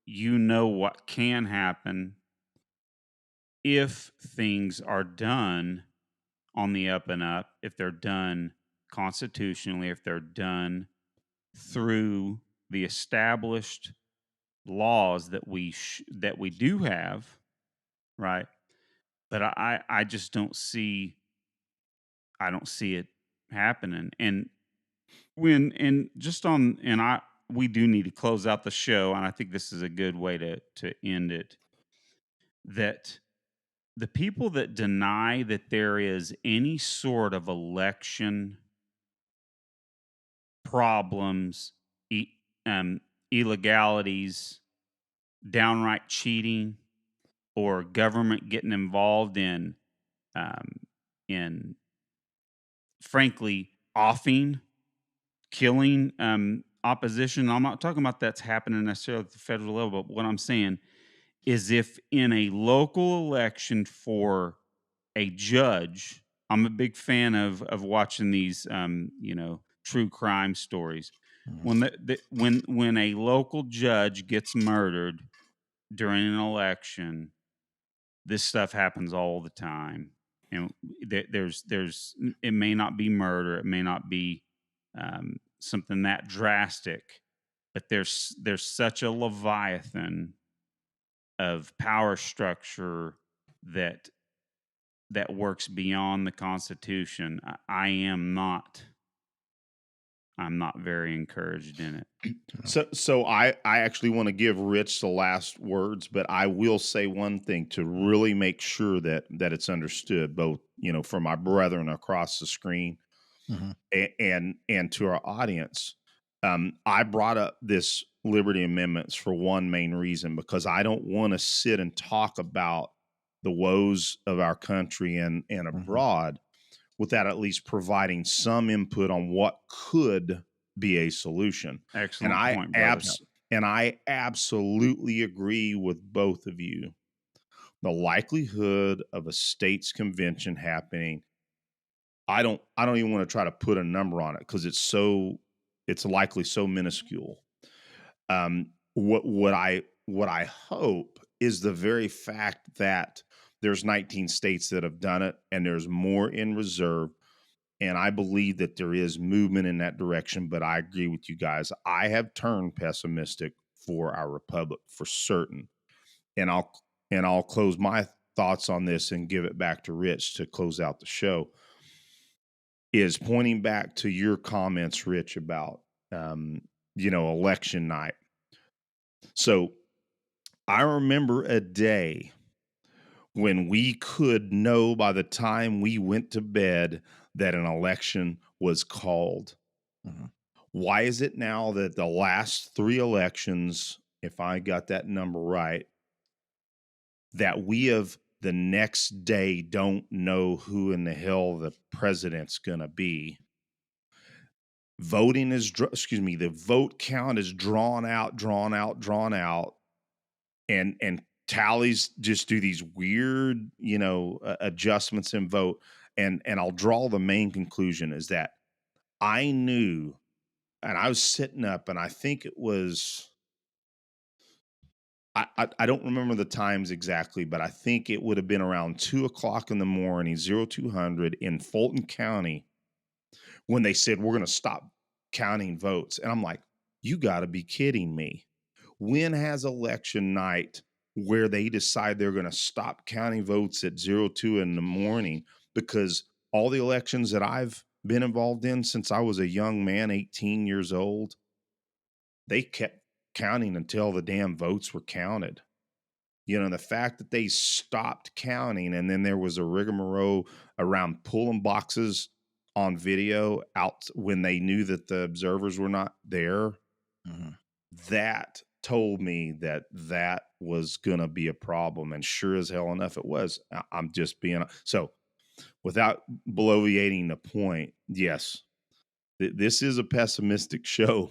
you know what can happen if things are done on the up and up, if they're done constitutionally, if they're done through the established laws that we do have, right? But I just don't see, I don't see it happening. And when and just on and I we do need to close out the show, and I think this is a good way to end it. That the people that deny that there is any sort of election problems, e- um, illegalities, downright cheating, or government getting involved um, in frankly offing, killing opposition. I'm not talking about that's happening necessarily at the federal level, but what I'm saying is if in a local election for a judge, I'm a big fan of watching these true crime stories. Mhm. When a local judge gets murdered during an election, this stuff happens all the time. And there's it may not be murder, it may not be something that drastic, but there's such a leviathan of power structure that works beyond the Constitution. I'm not very encouraged in it. so I actually want to give Rich the last words, but I will say one thing to really make sure that it's understood, both for my brethren across the screen Mhm. and to our audience. I brought up this liberty amendments for one main reason, because I don't want to sit and talk about the woes of our country and abroad without at least providing some input on what could be a solution. And Excellent point, brother. I absolutely agree with both of you. The likelihood of a state's convention happening, I don't even want to try to put a number on it, because it's likely so minuscule. What I hope is the very fact that there's 19 states that have done it, and there's more in reserve. And I believe that there is movement in that direction, but I agree with you guys. I have turned pessimistic for our republic for certain. And I'll close my thoughts on this and give it back to Rich to close out the show. Is pointing back to your comments, Rich, about election night. So I remember a day when we could know by the time we went to bed that an election was called. Why is it now that the last 3 elections, if I got that number right, that we have the next day don't know who in the hell the president's going to be? The vote count is drawn out, and tallies just do these weird, adjustments in vote. And I'll draw the main conclusion is that I knew, and I was sitting up, and I think it was, I don't remember the times exactly, but I think it would have been around 2:00 in the morning, 0200 in Fulton County, when they said, we're going to stop counting votes. And I'm like, you got to be kidding me. When has election night where they decide they're going to stop counting votes at 02 in the morning? Because all the elections that I've been involved in since I was a young man, 18 years old, they kept counting until the damn votes were counted. The fact that they stopped counting, and then there was a rigmarole around pulling boxes on video out when they knew that the observers were not there, that told me that was going to be a problem. And sure as hell enough, it was. I'm just being so, without bloviating the point, yes, this is a pessimistic show.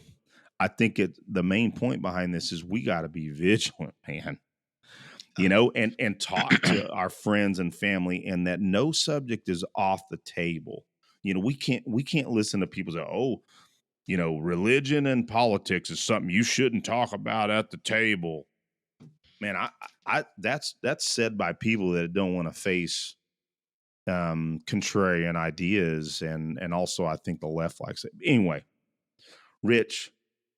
I think the main point behind this is we got to be vigilant, man. And talk to our friends and family, and that no subject is off the table. We can't listen to people say, oh, religion and politics is something you shouldn't talk about at the table. Man, I that's said by people that don't want to face contrarian ideas, and also I think the left likes it. Anyway, Rich,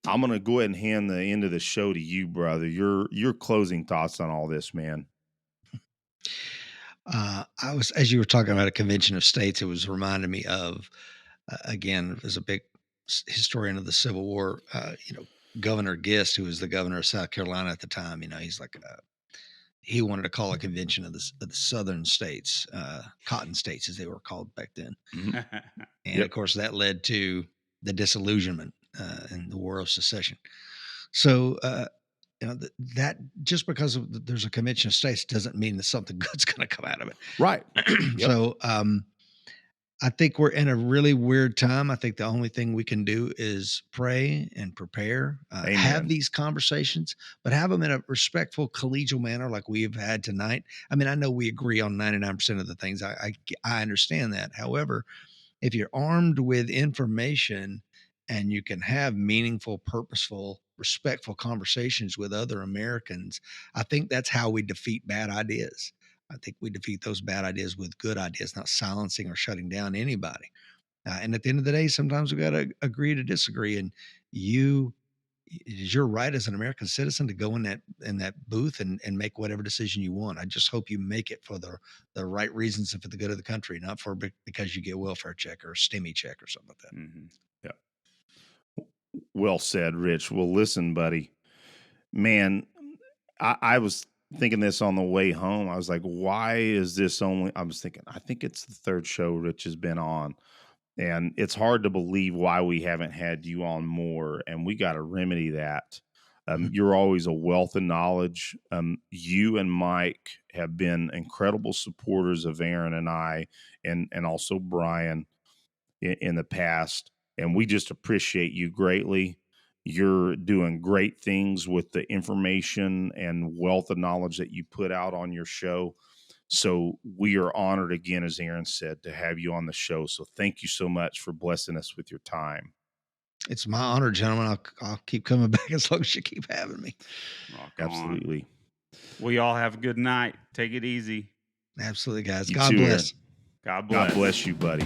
I'm gonna go ahead and hand the end of the show to you, brother. Your closing thoughts on all this, man. As you were talking about a convention of states, it was reminding me of, again, as a big historian of the Civil War, Governor Gist, who was the governor of South Carolina at the time, he's like, he wanted to call a convention of the southern states, cotton states, as they were called back then. And of course, that led to the disillusionment and the War of Secession. So, that just because there's a convention of states doesn't mean that something good's going to come out of it. Right. So, I think we're in a really weird time. I think the only thing we can do is pray and prepare, have these conversations, but have them in a respectful, collegial manner like we've had tonight. I mean, I know we agree on 99% of the things. I understand that. However, if you're armed with information and you can have meaningful, purposeful, respectful conversations with other Americans, I think that's how we defeat bad ideas. I think we defeat those bad ideas with good ideas, not silencing or shutting down anybody. And at the end of the day, sometimes we got to agree to disagree. And it is your right as an American citizen to go in that booth and make whatever decision you want. I just hope you make it for the right reasons and for the good of the country, not because you get a welfare check or a STEMI check or something like that. Mm-hmm. Yeah. Well said, Rich. Well, listen, buddy, man, I was thinking this on the way home. I was like, why is this only, I was thinking, I think it's the 3rd show Rich has been on. And it's hard to believe why we haven't had you on more. And we got to remedy that. You're always a wealth of knowledge. You and Mike have been incredible supporters of Aaron and I, and also Brian in the past, and we just appreciate you greatly. You're doing great things with the information and wealth of knowledge that you put out on your show. So we are honored again, as Aaron said, to have you on the show. So thank you so much for blessing us with your time. It's my honor, gentlemen. I'll keep coming back as long as you keep having me. Rock Absolutely. on. We all have a good night. Take it easy. Absolutely, guys. You God too, bless. Aaron. God bless. God bless you, buddy.